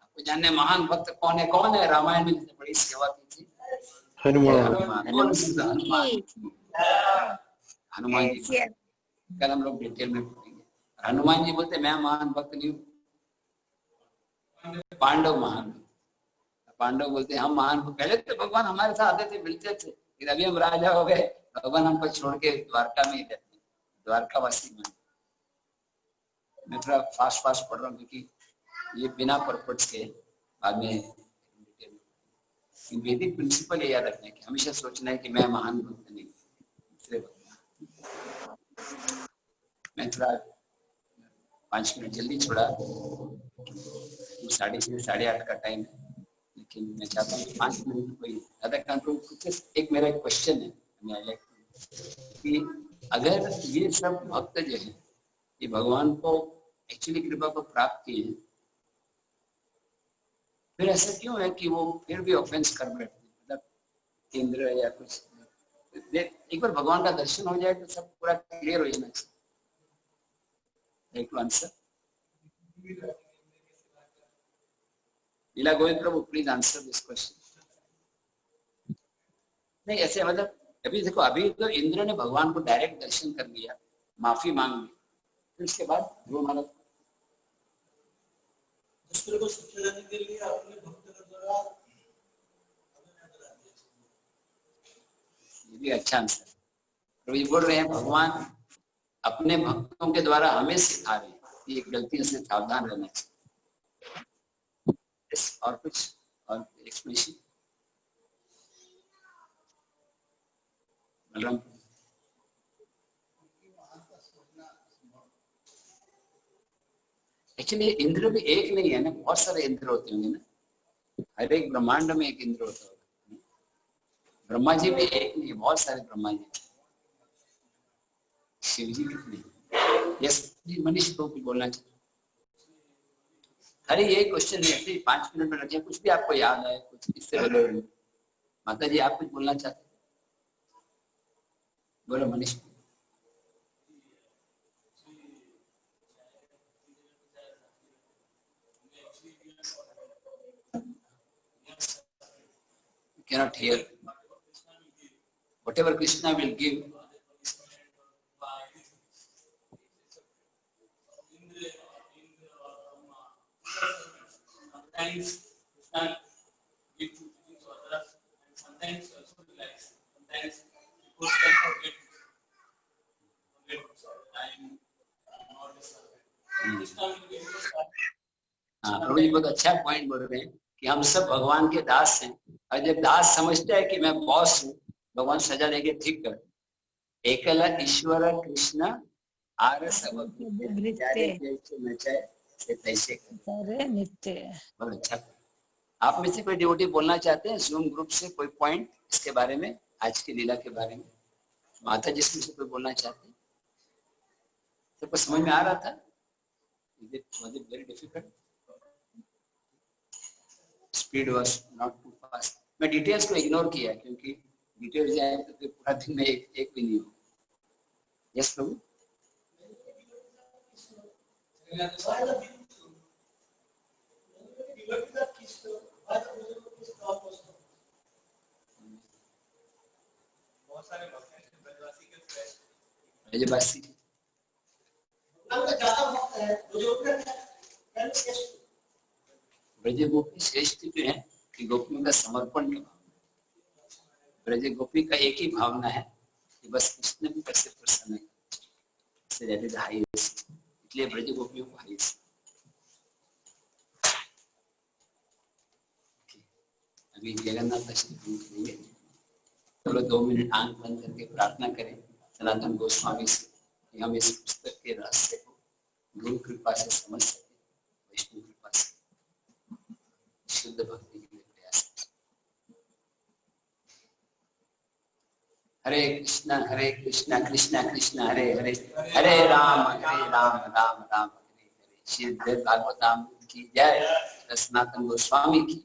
S1: आपको जानने महान भक्त कौन है? कौन है? रामायण में जिसने बड़ी सेवा की थी, हनुमान जी। कल हम लोग डिटेल में पढ़ेंगे। हनुमान जी बोलते मैं महान भक्त नहीं हूँ, पांडव महान। पांडव बोलते हम महान। पहले तो भगवान हमारे साथ आते थे, मिलते थे, फिर अभी हम राजा हो गए, भगवान हमको छोड़ के द्वारका में ही रहते हैं, द्वारकावासी में। मैं थोड़ा फास्ट पढ़ रहा हूँ क्योंकि ये बिना पर्पस के बाद में वैदिक प्रिंसिपल ये याद रखना है कि हमेशा सोचना है कि मैं महान भक्त नहीं, दूसरे भक्त। मैं थोड़ा 5 मिनट जल्दी छोड़ा, 6:30 साढ़े 8 का टाइम है, लेकिन मैं चाहता हूँ 5 मिनट कोई ज्यादा कंट्रोल। एक मेरा एक क्वेश्चन है कि अगर ये सब भक्त जो है ये भगवान को एक्चुअली कृपा को प्राप्त किए हैं, फिर ऐसा क्यों है कि वो फिर भी ऑफेंस कर बैठते हैं? मतलब इंद्र या कुछ, एक बार भगवान का दर्शन हो जाए तो सब पूरा क्लियर हो जाना चाहिए। एक answer Leela Govind Prabhu, please answer this question. नहीं ऐसे मतलब अभी देखो, अभी तो इंद्र ने भगवान को डायरेक्ट दर्शन कर लिया, माफी मांग ली, फिर उसके बाद वो मतलब
S6: को शिक्षा देने के लिए अपने भक्त के द्वारा,
S1: ये भी अच्छा आंसर। प्रभु जी बोल रहे हैं भगवान अपने भक्तों के द्वारा हमें सिखा रहे हैं कि एक गलती से सावधान रहना चाहिए। और कुछ और एक्सप्लेनेशन? बलराम, एक्चुअली इंद्र भी एक नहीं है ना, बहुत सारे इंद्र होते होंगे ना, हर एक ब्रह्मांड में एक इंद्र होता होगा। ब्रह्मा जी भी एक नहीं है, बहुत सारे ब्रह्मा जी। शिव जी कितने? यस मनीष को कुछ बोलना चाहिए। अरे ये क्वेश्चन है, 5 मिनट में रखिए, कुछ भी आपको याद आए, कुछ इससे बोलो। माता जी आप कुछ बोलना चाहते? बोलो Manish. Cannot hear. Whatever Krishna will give.
S6: Sometimes Krishna gives to others, and sometimes also relax. Sometimes people can forget time, not this. Krishna will give us.
S1: प्रभु जी बहुत अच्छा पॉइंट बोल रहे हैं कि हम सब भगवान के दास हैं, और जब दास समझते हैं कि मैं बॉस हूँ, भगवान सजा देके ठीक कर, एकल ईश्वर कृष्ण आर सब
S5: नित्य।
S1: बहुत अच्छा। आप में से कोई डिवोटी बोलना चाहते हैं जूम ग्रुप से, कोई पॉइंट इसके बारे में, आज की लीला के बारे में? माता जिसमें से कोई बोलना चाहते हैं? सबको समझ में आ रहा था? Very difficult, speed was not too fast. मैं डिटेल्स को इग्नोर किया क्योंकि डिटेल्स जाए तो फिर पूरा दिन में एक भी नहीं हो। यस प्रभु। ब्रजवासी ब्रज गोपी श्रेष्ठ जो है कि गोपियों का समर्पण का भाव। ब्रज गोपी का एक ही भावना है कि बस कृष्ण भी कैसे प्रसन्न है, इसलिए ब्रज गोपियों को हाईएस्ट। अभी जगन्नाथ दर्शन करेंगे, चलो 2 मिनट आंख बंद करके प्रार्थना करें सनातन गोस्वामी से कि हम इस पुस्तक के रहस्य को गुरु कृपा से समझ सके, वैष्णव कृपा से शुद्ध भक्ति के लिए प्रयास करें। हरे कृष्णा कृष्णा कृष्णा हरे हरे, हरे राम राम राम हरे हरे। श्री भागवतामृत की जय, सनातन गोस्वामी की